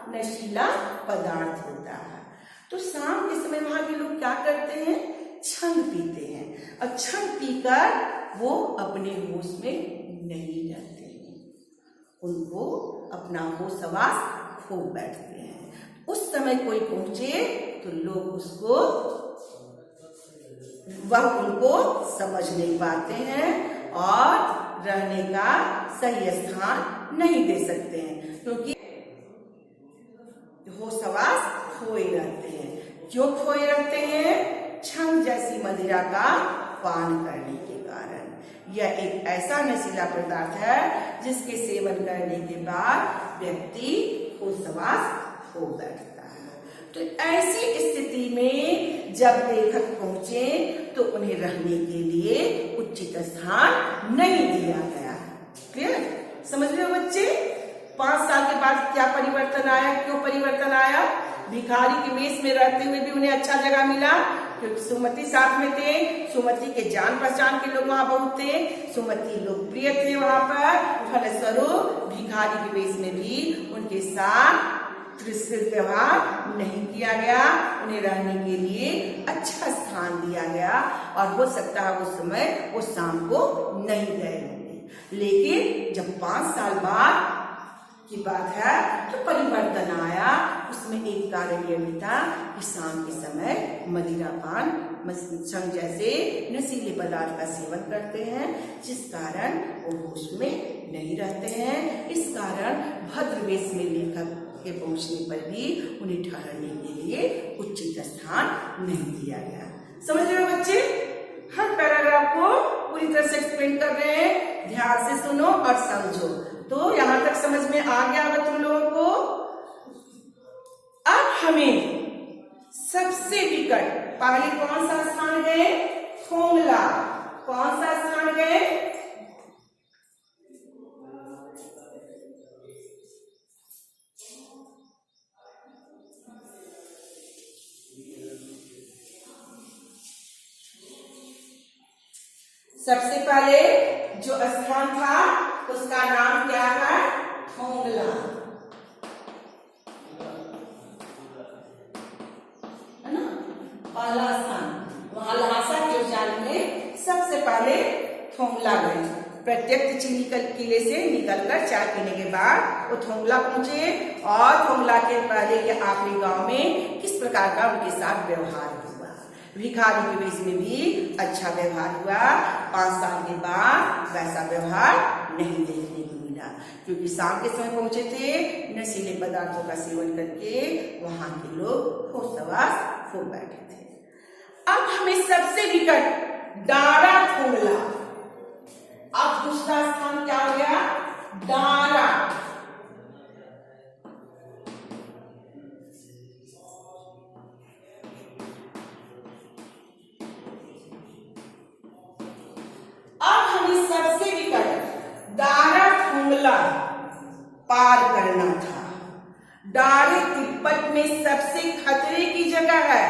नशीला पदार्थ होता है। तो शाम के समय वहां के लोग क्या करते हैं? छंग पीते हैं। और छंग पीकर वो अपने होश में नहीं रहते हैं, उनको अपना होश हवास खो बैठते हैं। उस समय कोई पहुंचे तो लोग वह उनको समझ नहीं पाते हैं और रहने का सही स्थान नहीं दे सकते हैं, क्योंकि होश हवास खोए रहते हैं। क्यों खोए रहते हैं? छंग जैसी मदिरा का पान करने के कारण। यह एक ऐसा नशीला पदार्थ है जिसके सेवन करने के बाद व्यक्ति होश हवास खो बैठता है। तो ऐसी स्थिति में जब लेखक पहुंचे तो उन्हें रहने के लिए उचित स्थान नहीं दिया गया। क्लियर? समझ रहे हो बच्चे? 5 साल के बाद क्या परिवर्तन आया, क्यों परिवर्तन आया? भिखारी के वेश में रहते हुए भी उन्हें अच्छा जगह मिला, क्योंकि सुमति साथ में थे। सुमति के जान पहचान के लोग वहां बहुत थे, सुमति लोकप्रिय थे वहां पर। फलस्वरूप भिखारी के वेश में भी उनके साथ तिरस्कृत व्यवहार नहीं किया गया, उन्हें रहने के लिए अच्छा स्थान दिया गया। और हो सकता है उस समय वो शाम को नहीं गए होंगे, लेकिन जब 5 साल बाद की बात है तो परिवर्तन आया। उसमें एक कारण यह भी था कि शाम के समय मदिरा पान, छंग जैसे नशीले पदार्थ का सेवन करते हैं, जिस कारण वो होश में नहीं रहते हैं। इस कारण भद्र वेश में लेखक के पहुंचने पर भी उन्हें ठहरने के लिए उचित स्थान नहीं दिया गया। समझ रहे हो बच्चे? हर पैराग्राफ को पूरी तरह से एक्सप्लेन कर रहे हैं, ध्यान से सुनो और समझो। तो यहां तक समझ में आ गया होगा तुम लोगों को। अब हमें सबसे विकट पहले कौन सा स्थान गए? खोंगला। कौन सा स्थान गए? सबसे पहले जो स्थान था उसका नाम क्या है? खोंगला। पहले थोंगला गए। प्रत्यक्ष चीनी किले से निकलकर चाय पीने के बाद वो थोंगला पहुंचे और थोंगला के पहले के आखिरी गांव में किस प्रकार का उनके साथ व्यवहार हुआ। भिखारी के वेश में भी अच्छा व्यवहार हुआ। 5 साल के बाद वैसा व्यवहार नहीं देखने को मिला, क्योंकि शाम के समय पहुंचे थे। नशीले पदार्थों का सेवन करके वहां के लोग होश हवास खो बैठे थे। अब हमें सबसे निकट डारा थोंगला, अब दूसरा स्थान क्या हो गया? डारा। अब हमें सबसे निकट डारा थोंगला पार करना था। डारे तिब्बत में सबसे खतरे की जगह है,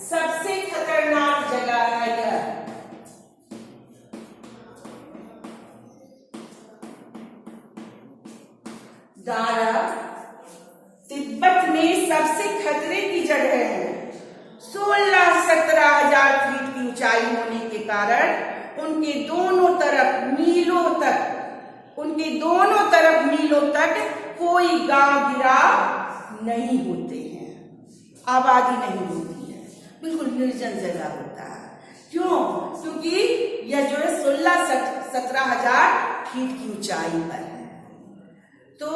सबसे खतरनाक जगह है यह। डारा तिब्बत में सबसे खतरे की जगह है। 16-17 हजार फीट की ऊंचाई होने के कारण उनके दोनों तरफ कोई गांव गिराव नहीं होते हैं, आबादी नहीं होती है, बिल्कुल निर्जन जगह होता है। क्यों? क्योंकि यह जो है 16-17 हजार फीट की ऊंचाई पर है। तो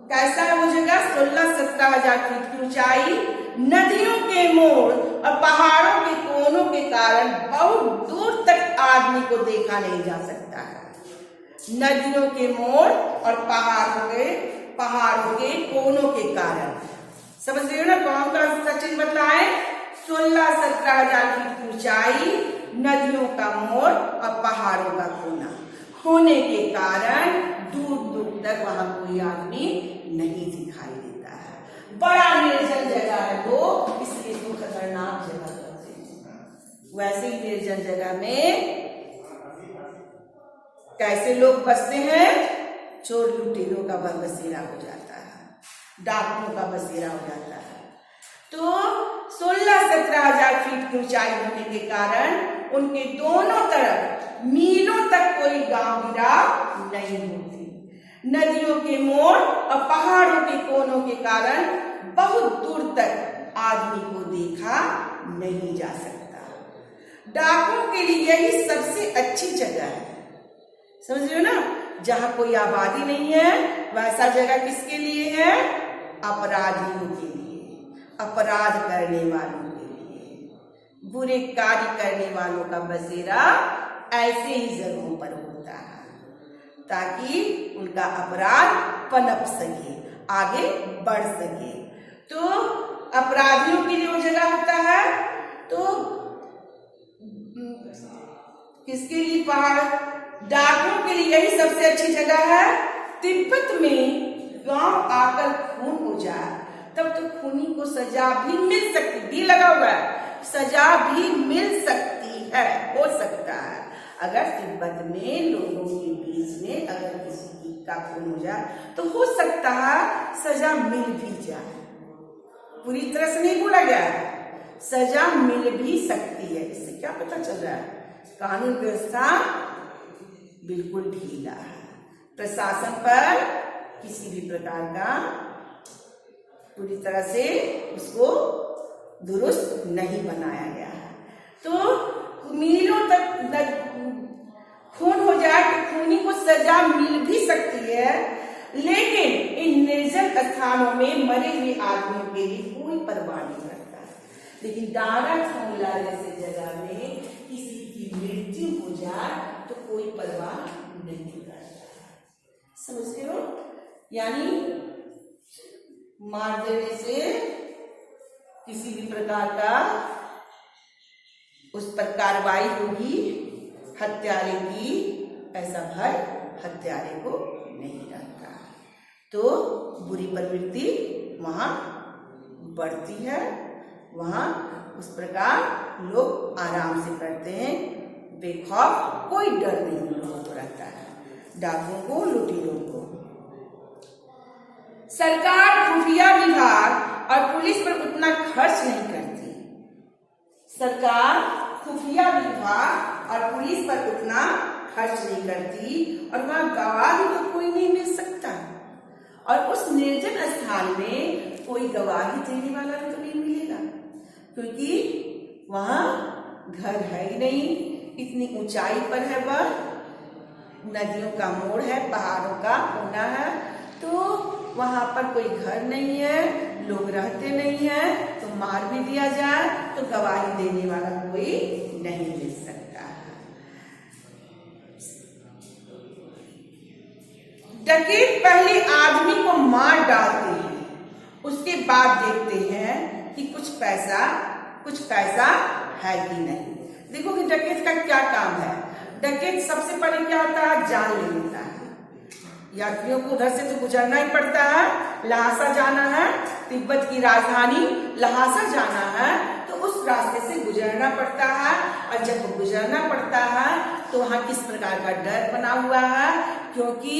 कैसा है वो जगह? 16-17 हजार फीट की ऊंचाई, नदियों के मोड़ और पहाड़ों के कोनों के कारण बहुत दूर तक आदमी को देखा नहीं जा सकता है। नदियों के मोड़ और पहाड़ों के कोनों के कारण, समझ रहे हो ना? कौन का चिन्ह बतलाए? 16-17 हजार फीट की ऊंचाई, नदियों का मोड़ और पहाड़ों का कोना होने के कारण दूर दूर तक वहां कोई आदमी नहीं दिखाई देता है। बड़ा निर्जन जगह है वो, इसलिए इसको खतरनाक जगह कहते हैं। वैसे ही निर्जन जगह में कैसे लोग बसते हैं? चोर लुटेरों का बसेरा हो जाता है, डाकुओं का बसेरा हो जाता है। तो 16-17 हजार फीट की ऊंचाई होने के कारण उनके दोनों तरफ मीलों तक कोई गांव गिराव नहीं होती। नदियों के मोड़ और पहाड़ों के कोनों के कारण बहुत दूर तक आदमी को देखा नहीं जा सकता। डाकुओं के लिए यही सबसे अच्छी जगह है, समझ रहे हो ना? जहां कोई आबादी नहीं है, वैसा जगह किसके लिए है? अपराधियों के लिए, अपराध करने वालों के लिए, बुरे कार्य करने वालों का बसेरा ऐसे ही जगहों पर होता है, ताकि उनका अपराध पनप सके, आगे बढ़ सके। तो अपराधियों के लिए वो जगह होता है। तो किसके लिए पहाड़? डाकुओं के लिए यही सबसे अच्छी जगह है। तिब्बत में गांव आकर खून हो जाए तब तो खूनी को सजा भी मिल सकती, भी लगा हुआ है, सजा भी मिल सकती है, हो सकता है। अगर तिब्बत में लोगों के बीच में अगर किसी का खून हो जाए तो हो सकता है सजा मिल भी जाए। पूरी तरह से नहीं बोला गया है, सजा मिल भी सकती है। इससे क्या पता चल रहा है? कानून व्यवस्था बिल्कुल ढीला है, प्रशासन पर किसी भी प्रकार का पूरी तरह से उसको दुरुस्त नहीं बनाया गया है। तो मीलों तक खून हो जाए तो खूनी को सजा मिल भी सकती है, लेकिन इन निर्जन स्थानों में मरे हुए आदमियों के लिए कोई परवाह नहीं करता। लेकिन डारा थोंगला जैसे जगह में किसी की मृत्यु हो जाए तो कोई परवाह नहीं करता। समझते हो? यानी मार देने से किसी भी प्रकार का उस पर कार्रवाई होगी हत्यारे की, ऐसा भय हत्यारे को नहीं रहता। तो बुरी प्रवृत्ति वहां बढ़ती है, वहां उस प्रकार लोग आराम से करते हैं, बेखौफ, कोई डर नहीं लोगों को रहता है, डाकुओं को, लुटेरों को। सरकार खुफिया विभाग और पुलिस पर उतना खर्च नहीं करती। सरकार खुफिया विभाग और पुलिस पर उतना खर्च नहीं करती और वहां गवाह तो कोई नहीं मिल सकता और उस निर्जन स्थान में कोई गवाही देने वाला तो नहीं मिलेगा क्योंकि वहां घर है ही नहीं, इतनी ऊंचाई पर है वह, नदियों का मोड़ है, पहाड़ों का कोना है, तो वहां पर कोई घर नहीं है, लोग रहते नहीं है, तो मार भी दिया जाए तो गवाही देने वाला कोई नहीं मिल सकता है। डकैत पहले आदमी को मार डालते हैं, उसके बाद देखते हैं कि कुछ पैसा है कि नहीं। देखो कि डकैत का क्या काम है। डकैत सबसे पहले क्या होता है, जान ले लेता है। यात्रियों को उधर से तो गुजरना ही पड़ता है, लहासा जाना है, तिब्बत की राजधानी लहासा जाना है, तो उस रास्ते से गुजरना पड़ता है और जब गुजरना पड़ता है तो वहां किस प्रकार का डर बना हुआ है, क्योंकि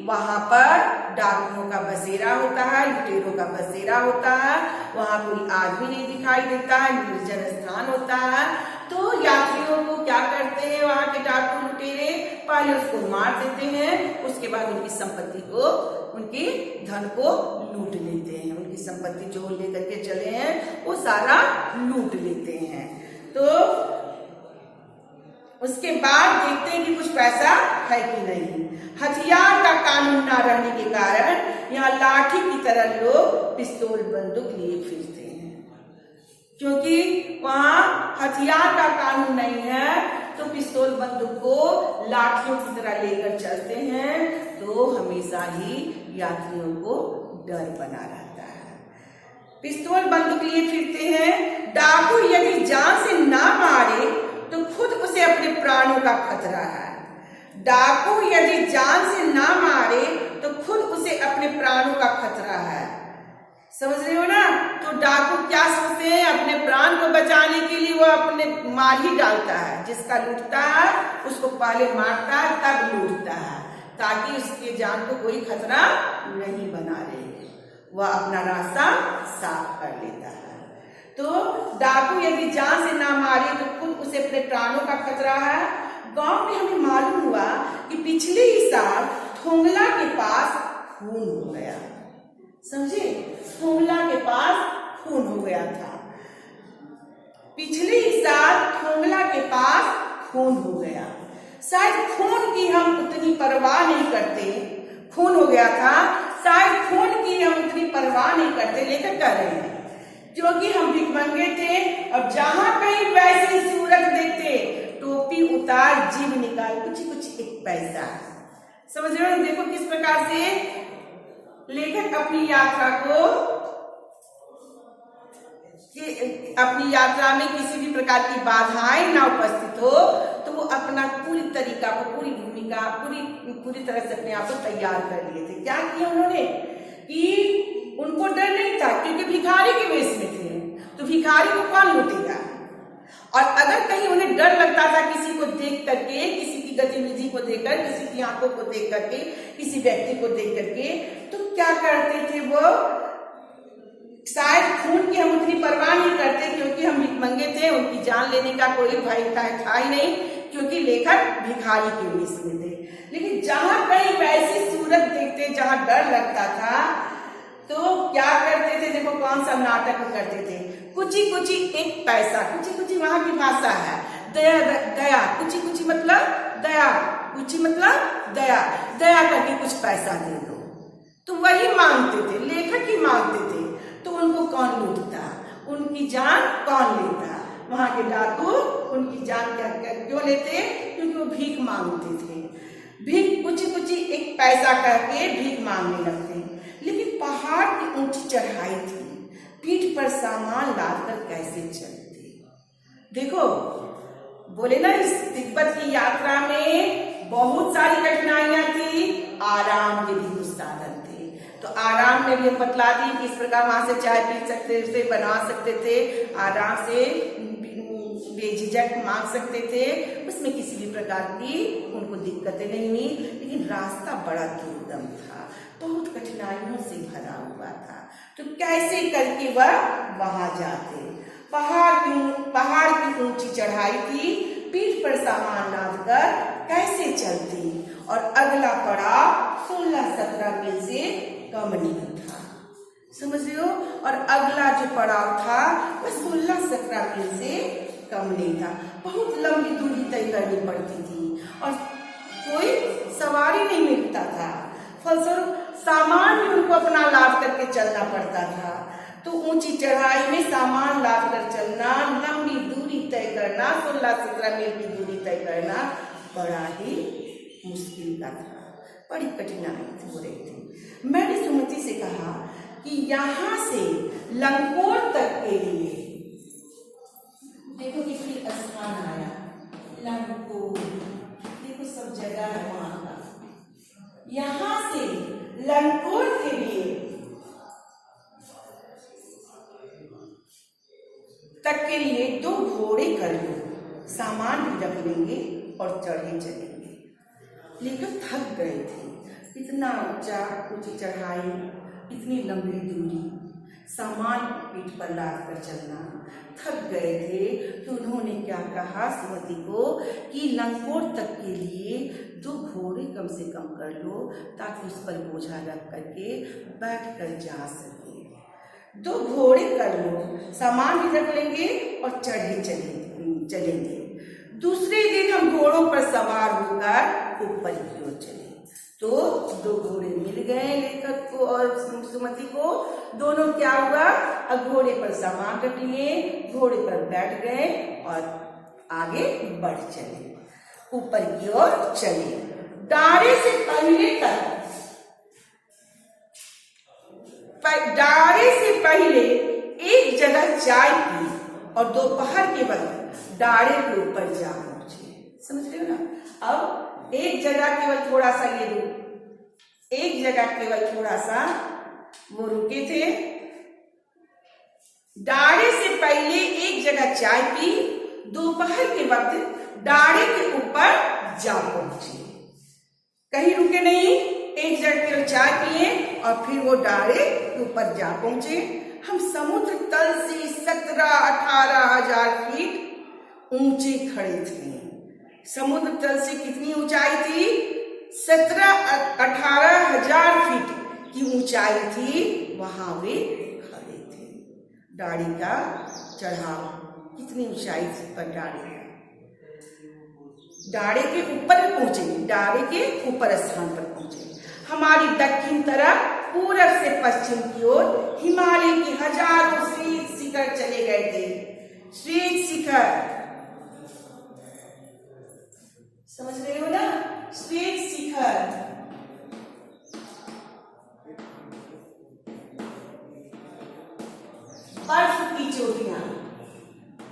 वहां पर डाकुओं का बसेरा होता है, लुटेरों का बसेरा होता है, वहां कोई आदमी नहीं दिखाई देता है, निर्जन स्थान होता है। तो यात्रियों को क्या करते हैं वहां के डाकू लुटेरे, पहले उसको मार देते हैं, उसके बाद उनकी संपत्ति को, उनके धन को लूट लेते हैं, उनकी संपत्ति जो लेकर के चले हैं वो सारा लूट लेते हैं। तो उसके बाद देखते हैं कि कुछ पैसा है कि नहीं। हथियार का कानून ना रहने के कारण यहाँ लाठी की तरह लोग पिस्तौल बंदूक लिए फिरते हैं, क्योंकि वहां हथियार का कानून नहीं है तो पिस्तौल बंदूक को लाठियों की तरह लेकर चलते हैं, तो हमेशा ही यात्रियों को डर बना रहता है। पिस्तौल बंदूक लिए फिरते हैं। डाकू यदि जान से ना मारे तो खुद उसे अपने प्राणों का खतरा है। डाकू यदि जान से ना मारे तो खुद उसे अपने प्राणों का खतरा है। समझ रहे हो ना। तो डाकू क्या सोचते हैं, अपने प्राण को बचाने के लिए वो अपने मार ही डालता है, जिसका लूटता है उसको पहले मारता है तब लूटता है, ताकि उसके जान को कोई खतरा नहीं बना रहे, वह अपना रास्ता साफ कर लेता है। तो डाकू यदि जान से ना मारे तो खुद उसे अपने प्राणों का खतरा है। गांव में हमें मालूम हुआ कि पिछले ही साल थोंगला के पास खून हो गया। समझे, थोंगला के पास खून हो गया था। पिछले ही साल थोंगला के पास खून हो गया। शायद खून की हम उतनी परवाह नहीं करते, खून हो गया था, शायद खून की हम उतनी परवाह नहीं करते, लेकर कर रहे हैं क्योंकि हम भिखमंगे थे और जहां कहीं वैसी सूरत देखते टोपी उतार जीभ निकाल कुछ एक पैसा। समझ रहे हो। देखो किस प्रकार से लेखक अपनी यात्रा में किसी भी प्रकार की बाधाएं ना उपस्थित हो तो वो अपना पूरी तरीका को, पूरी भूमिका, पूरी तरह से अपने आप को तैयार कर लिए थे। क्या किया उन्होंने कि उनको डर नहीं था, क्योंकि भिखारी के वेश में थे, तो भिखारी को कौन लूटेगा। और अगर कहीं उन्हें डर लगता था किसी को देख करके, किसी की गतिविधि को देखकर, किसी की आंखों को देख करके, किसी व्यक्ति को देख करके, तो क्या करते थे वो, शायद खून की हम उतनी परवाह नहीं करते क्योंकि हम भिखमंगे थे, उनकी जान लेने का कोई भय था ही नहीं, क्योंकि लेखक भिखारी के वेश में थे। लेकिन जहां कहीं वैसी सूरत देखते जहां डर लगता था तो क्या करते थे, देखो कौन सा नाटक करते थे। कुची एक पैसा, कुची वहां की भाषा है, दया, कुची मतलब दया, कुची मतलब दया करके कुछ पैसा दे दो, तो वही मांगते थे, लेखक ही मांगते थे। तो उनको कौन लूटता, उनकी जान कौन लेता, वहां के डाकू उनकी जान क्यों लेते, क्योंकि वो भीख मांगते थे। भीख कुची एक पैसा करके भीख मांगने लगते। लेकिन पहाड़ की ऊंची चढ़ाई थी, पीठ पर सामान लादकर कैसे चलते। देखो बोले ना, इस तिब्बत की यात्रा में बहुत सारी कठिनाइयां थी, आराम के भी कुछ साधन थे। तो आराम में भी हम बतला दी कि इस प्रकार वहां से चाय पी सकते थे, बना सकते थे, आराम से बेझिझक मांग सकते थे, उसमें किसी भी प्रकार की उनको दिक्कतें नहीं हुई। लेकिन रास्ता बड़ा दुर्गम था, बहुत कठिनाइयों से भरा हुआ था। तो कैसे करके वह वहां जाते, पहाड़ की ऊंची चढ़ाई थी, पीठ पर सामान लाद कर कैसे चलती। और अगला पड़ाव 16-17 मील से कम नहीं था। समझ रहे हो? और अगला जो पड़ाव था वह 16-17 मील से कम नहीं था। बहुत लंबी दूरी तय करनी पड़ती थी और कोई सवारी नहीं मिलता था। फलस्वरूप सामान भी उनको अपना लाद करके चलना पड़ता था। तो ऊंची चढ़ाई में सामान लाद कर चलना, लंबी दूरी तय करना, 16-17 मील की दूरी तय करना बड़ा ही मुश्किल का था, बड़ी कठिनाई हो रही थी। मैंने सुमति से कहा कि यहाँ से लंकोर तक के लिए देखो कितनी स्थान आया, लंकोर, देखो सब जगह है वहां का। यहाँ से लंकोर के लिए तक के लिए 2 घोड़े कर लो, सामान भी रख लेंगे और चढ़े चलेंगे। लेकिन थक गए थे, इतना ऊंची चढ़ाई, इतनी लंबी दूरी, सामान पीठ पर लाद कर चलना, थक गए थे। तो उन्होंने क्या कहा सुमति को कि लंकोर तक के लिए 2 घोड़े कम से कम कर लो ताकि उस पर बोझा रख करके बैठ कर जा सके। 2 घोड़े कर लो, सामान भी रख लेंगे और चढ़े चलेंगे। दूसरे दिन हम घोड़ों पर सवार होकर ऊपर की ओर चले। तो 2 घोड़े मिल गए लेखक को और सुमति को। दोनों क्या हुआ, अब घोड़े पर सामान रख लिए, घोड़े पर बैठ गए और आगे बढ़ चले, ऊपर की ओर चले। डारे से पहले एक जगह चाय पी और दोपहर के वक्त डारे के ऊपर जा पहुंचे। समझ रहे हो ना? अब एक जगह केवल थोड़ा सा एक जगह केवल थोड़ा सा वो रुके थे। डारे से पहले एक जगह चाय पी, दोपहर के वक्त डारे के ऊपर जा पहुंचे। कहीं रुके नहीं, एक जगह केवल चाय पिए और फिर वो डारे के ऊपर जा पहुंचे। हम समुद्र तल से 17-18 हजार फीट ऊंचे खड़े थे। समुद्र तल से कितनी ऊंचाई थी? 17-18 हजार फीट की ऊंचाई थी। वहां वे खड़े थे। डाड़ी का चढ़ाव कितनी ऊंचाई पर डाड़े के ऊपर पहुंचे, डाड़े के ऊपर स्थान पर पहुंचे। हमारी दक्षिण तरफ पूरब से पश्चिम की ओर हिमालय की हजारों श्वेत शिखर चले गए थे। श्वेत शिखर, समझ रहे हो ना? श्वेत शिखर, बर्फ की चोटियां,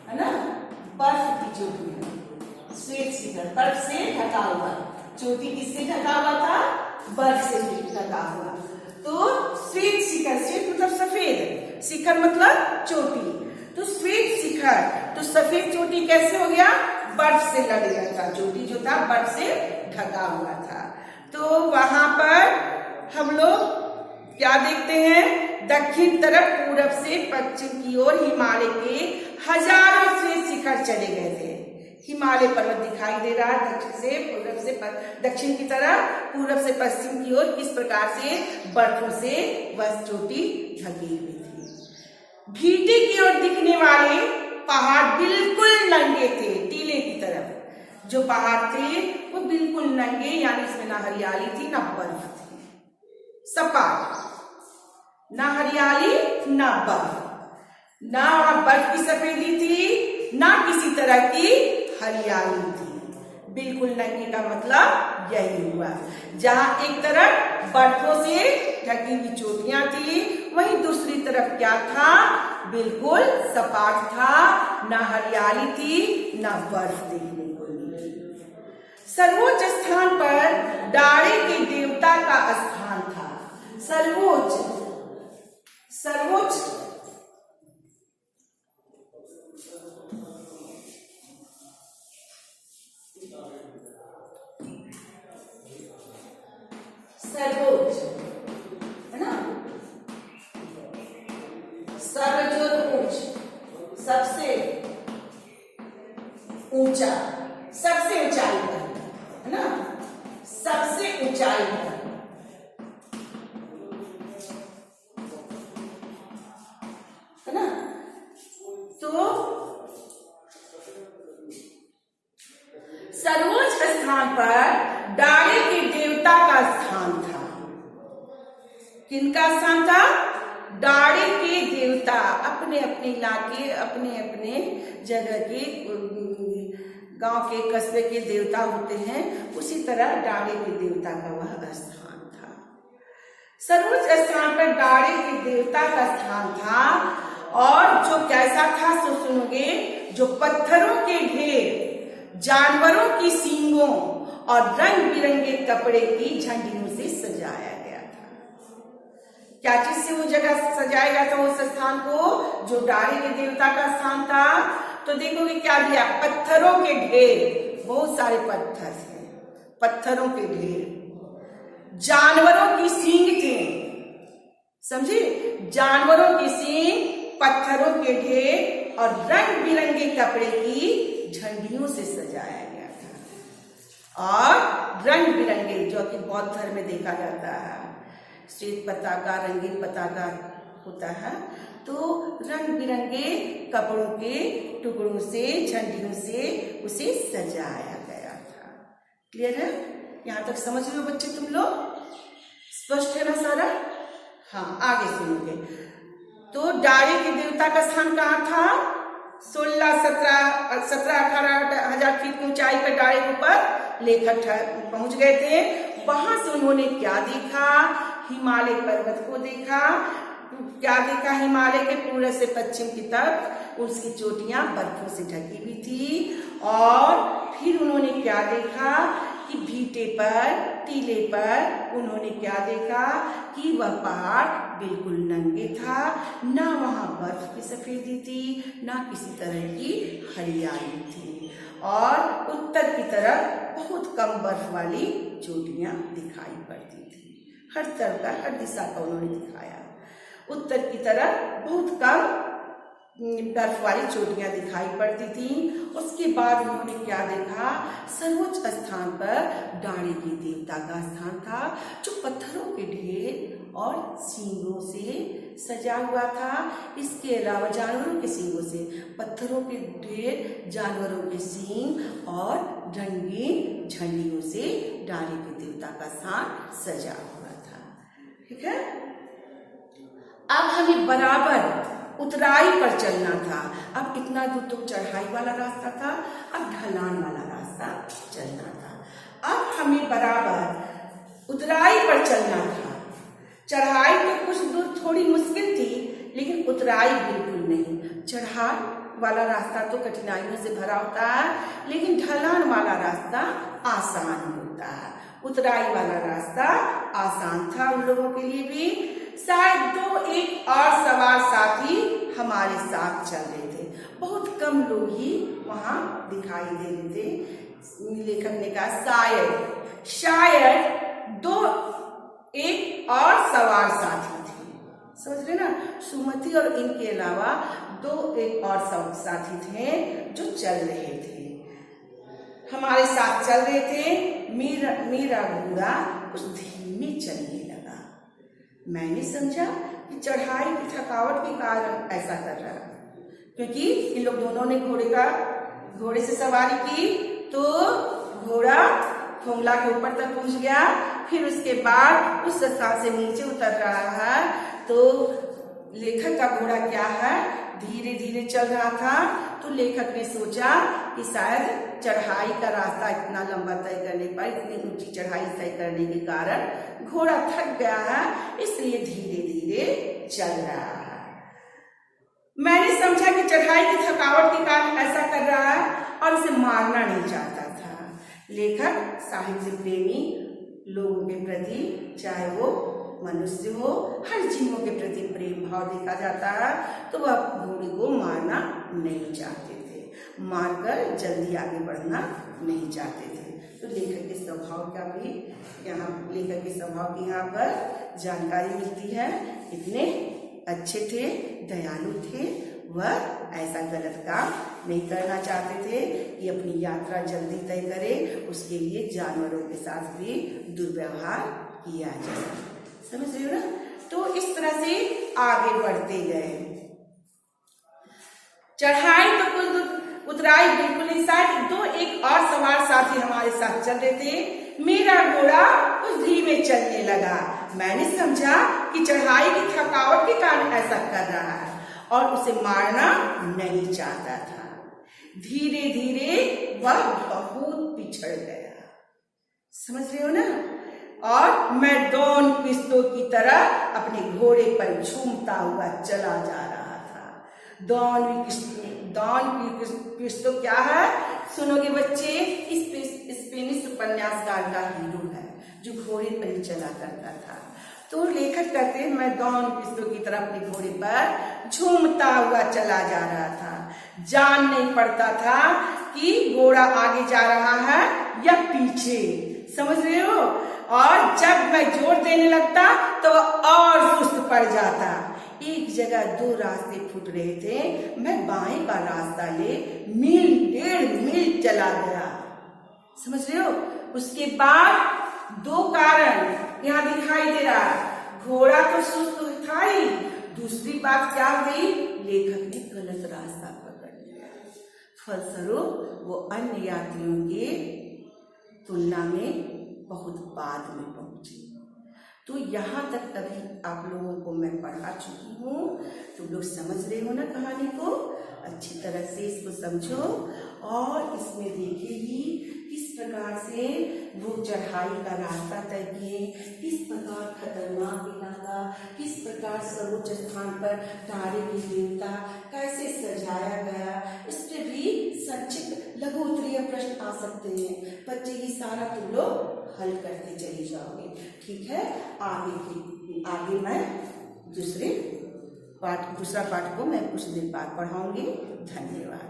है ना? बर्फ की चोटियां, श्वेत शिखर बर्फ से ढका हुआ। चोटी किससे ढका हुआ था? बर्फ से ढका हुआ। तो श्वेत शिखर, श्वेत मतलब सफेद, शिखर मतलब चोटी। तो श्वेत शिखर, तो सफेद चोटी कैसे हो गया? बर्फ से लग गया था। चोटी जो था बर्फ से ढका हुआ था। तो वहां पर हम लोग क्या देखते हैं? दक्षिण तरफ पूरब से पश्चिम की ओर हिमालय के हजारों श्वेत शिखर चले गए थे। हिमालय पर्वत दिखाई दे रहा है दक्षिण की तरफ, पूरब से पश्चिम की ओर किस प्रकार से बर्फों से वह चोटी ढकी हुई थी। भीटी की ओर दिखने वाले पहाड़ बिल्कुल नंगे थे। टीले की तरफ जो पहाड़ थे वो बिल्कुल नंगे, यानी इसमें ना हरियाली थी ना बर्फ थी, सपाट, ना हरियाली ना बर्फ, ना बर्फ की सफेदी थी ना किसी तरह की हरियाली थी। बिल्कुल नंगे का मतलब यही हुआ। जहां एक तरफ बर्फों से ढकी हुई चोटियां थी, वहीं दूसरी तरफ क्या था? बिल्कुल सपाट था, ना हरियाली थी ना बर्फ देखने को मिली। सर्वोच्च स्थान पर डाड़े के देवता का स्थान था। सर्वोच्च है ना? सर्वजोत उच्च, सबसे ऊंचा, सबसे ऊंचाई पर, है ना, सबसे ऊंचाई पर, है ना। तो सर्वोच्च स्थान पर डाले के देवता का स्थान था। किनका स्थान था? डाड़े के देवता, अपने अपने इलाके, अपने अपने जगह के, गांव के, कस्बे के देवता होते हैं, उसी तरह डाड़े के देवता का वह स्थान था। सर्वोच्च स्थान पर डाड़े के देवता का स्थान था, और जो कैसा था सो सुनोगे, जो पत्थरों के ढेर, जानवरों की सींगों और रंग बिरंगे कपड़े की झंडियों से सजाया गया था। क्या चीज से वो जगह सजाया गया था उस स्थान को, जो डाले के देवता का स्थान था? तो देखोगे क्या दिया, पत्थरों के ढेर, बहुत सारे पत्थर थे, पत्थरों के ढेर, जानवरों की सींग थे, समझे, जानवरों की सींग, पत्थरों के ढेर और रंग बिरंगे कपड़े की झंडियों से सजाया गया था। और रंग बिरंगे, जो कि बौद्ध धर्म में देखा जाता है, श्वेत पताका, रंगीन पताका होता है, तो रंग बिरंगे कपड़ों के टुकड़ों से, झंडियों से उसे सजाया गया था। क्लियर है? यहां तक समझ रहे हो बच्चे तुम लोग? स्पष्ट है ना सारा? हाँ, आगे सुनोगे। तो डाले के देवता का स्थान कहाँ था? 16-17-18 हजार फीट की ऊंचाई पर डाले के ऊपर लेखक पहुंच गए थे। वहां से उन्होंने क्या देखा? हिमालय पर्वत को देखा। क्या देखा? हिमालय के पूर्व से पश्चिम की तरफ उसकी चोटियां बर्फों से ढकी हुई थी। और फिर उन्होंने क्या देखा कि भीटे पर, टीले पर उन्होंने क्या देखा कि वह पहाड़ बिल्कुल नंगे था, ना वहां बर्फ की सफेदी थी, ना किसी तरह की हरियाली थी, और उत्तर की तरफ बहुत कम बर्फ वाली चोटियां दिखाई पड़ती थी। हर तरफ का, हर दिशा का उन्होंने दिखाया। उत्तर की तरफ बहुत कम बर्फ वाली चोटियां दिखाई पड़ती थी। उसके बाद उन्होंने क्या देखा? सर्वोच्च स्थान पर डाले के देवता का स्थान था, जो पत्थरों के ढेर और सींगों से सजा हुआ था। इसके अलावा जानवरों के सींगों से, पत्थरों के ढेर, जानवरों के सींग और रंगीन झंडियों से डाले के देवता का स्थान सजा हुआ था। ठीक है? अब हमें बराबर उतराई पर चलना था। अब इतना दूर तो चढ़ाई वाला रास्ता था, अब ढलान वाला रास्ता चलना था। अब हमें बराबर उतराई पर चलना था। चढ़ाई तो कुछ दूर थोड़ी मुश्किल थी, लेकिन उतराई बिल्कुल नहीं। चढ़ाई वाला रास्ता तो कठिनाइयों से भरा होता है, लेकिन ढलान वाला रास्ता आसान होता है। उतराई वाला रास्ता आसान था उन लोगों के लिए भी। शायद 2-1 और सवार साथी हमारे साथ चल रहे थे। बहुत कम लोग ही वहां दिखाई दे रहे थे। लेखक ने कहा शायद 2-1 और सवार साथी थे। समझ रहे ना? सुमति और इनके अलावा 2-1 और साथी थे जो चल रहे थे, हमारे साथ चल रहे थे। मेरा घोड़ा कुछ धीमे चलने लगा। मैंने समझा कि चढ़ाई की थकावट के कारण ऐसा कर रहा है, क्योंकि इन लोग दोनों ने घोड़े से सवारी की, तो घोड़ा खोंगला के ऊपर तक पहुंच गया। फिर उसके बाद उस स्थान से नीचे उतर रहा है, तो लेखक का घोड़ा क्या है, धीरे धीरे चल रहा था। तो लेखक ने सोचा कि शायद चढ़ाई का रास्ता इतना लंबा तय करने पर, इतनी ऊंची चढ़ाई तय करने के कारण घोड़ा थक गया है, इसलिए धीरे धीरे चल रहा है। मैंने समझा कि चढ़ाई की थकावट के कारण ऐसा कर रहा है और उसे मारना नहीं चाहता था। लेखक साहित्य प्रेमी लोगों के प्रति, चाहे वो मनुष्य हो, हर जीवों के प्रति प्रेम भाव देखा जाता है, तो वह घोड़े को मारना नहीं चाहते थे, मारकर जल्दी आगे बढ़ना नहीं चाहते थे। तो लेखक के स्वभाव का भी लेखक के स्वभाव की यहाँ पर जानकारी मिलती है। इतने अच्छे थे, दयालु थे, वह ऐसा गलत काम नहीं करना चाहते थे कि अपनी यात्रा जल्दी तय करे, उसके लिए जानवरों के साथ भी दुर्व्यवहार किया जाए। समझ रहे हो ना? तो इस तरह से आगे बढ़ते गए। चढ़ाई तो कुछ उतराई बिल्कुल ही साथ। तो एक और सवार साथी हमारे साथ चल रहे थे। मेरा घोड़ा कुछ धीमे चलने लगा। मैंने समझा कि चढ़ाई की थकावट के कारण ऐसा कर रहा है और उसे मारना नहीं चाहता था। धीरे धीरे वह बहुत पिछड़ गया। समझ रहे हो ना? और मैं डॉन क्विस्टो की तरह अपने घोड़े पर झूमता हुआ चला जा रहा था। डॉन क्विस्टो क्या है? सुनोगे बच्चे? स्पेनिश उपन्यासकार का हीरो है जो घोड़े पर ही चला करता था। तो लेखक कहते हैं मैं डॉन क्विस्टो की तरह अपने घोड़े पर झूमता हुआ चला जा रहा था। जान नहीं पड़ता था कि घोड़ा आगे जा रहा है या पीछे। समझ रहे हो? और जब मैं जोर देने लगता तो और सुस्त पड़ जाता। एक जगह दो रास्ते फूट रहे थे। मैं बाएं का रास्ता ले मील 1.5 मील चला गया। समझ रहे हो? उसके बाद 2 कारण यहाँ दिखाई दे रहा है। घोड़ा तो सुस्त था ही, दूसरी बात क्या हुई? लेखक ने गलत रास्ता पकड़ लिया। फलस्वरूप वो अन्य यात्रियों के तुलना में बहुत बाद में पहुंचे। तो यहाँ तक अभी आप लोगों को मैं पढ़ा चुकी हूँ। तुम लोग समझ रहे हो ना कहानी को? अच्छी तरह से इसको समझो और इसमें देखेगी किस प्रकार से वो चढ़ाई का रास्ता तय किए, किस प्रकार खतरनाक इलाका, किस प्रकार सर्वोच्च स्थान पर तारे की देवता कैसे सजाया गया। इस पे भी संक्षिप्त लघु उत्तरीय प्रश्न आ सकते हैं। बच्चे ये सारा तुम लोग हल करते चले जाओगे। ठीक है? आगे मैं दूसरा पाठ को मैं कुछ देर बाद पढ़ाऊंगी। धन्यवाद।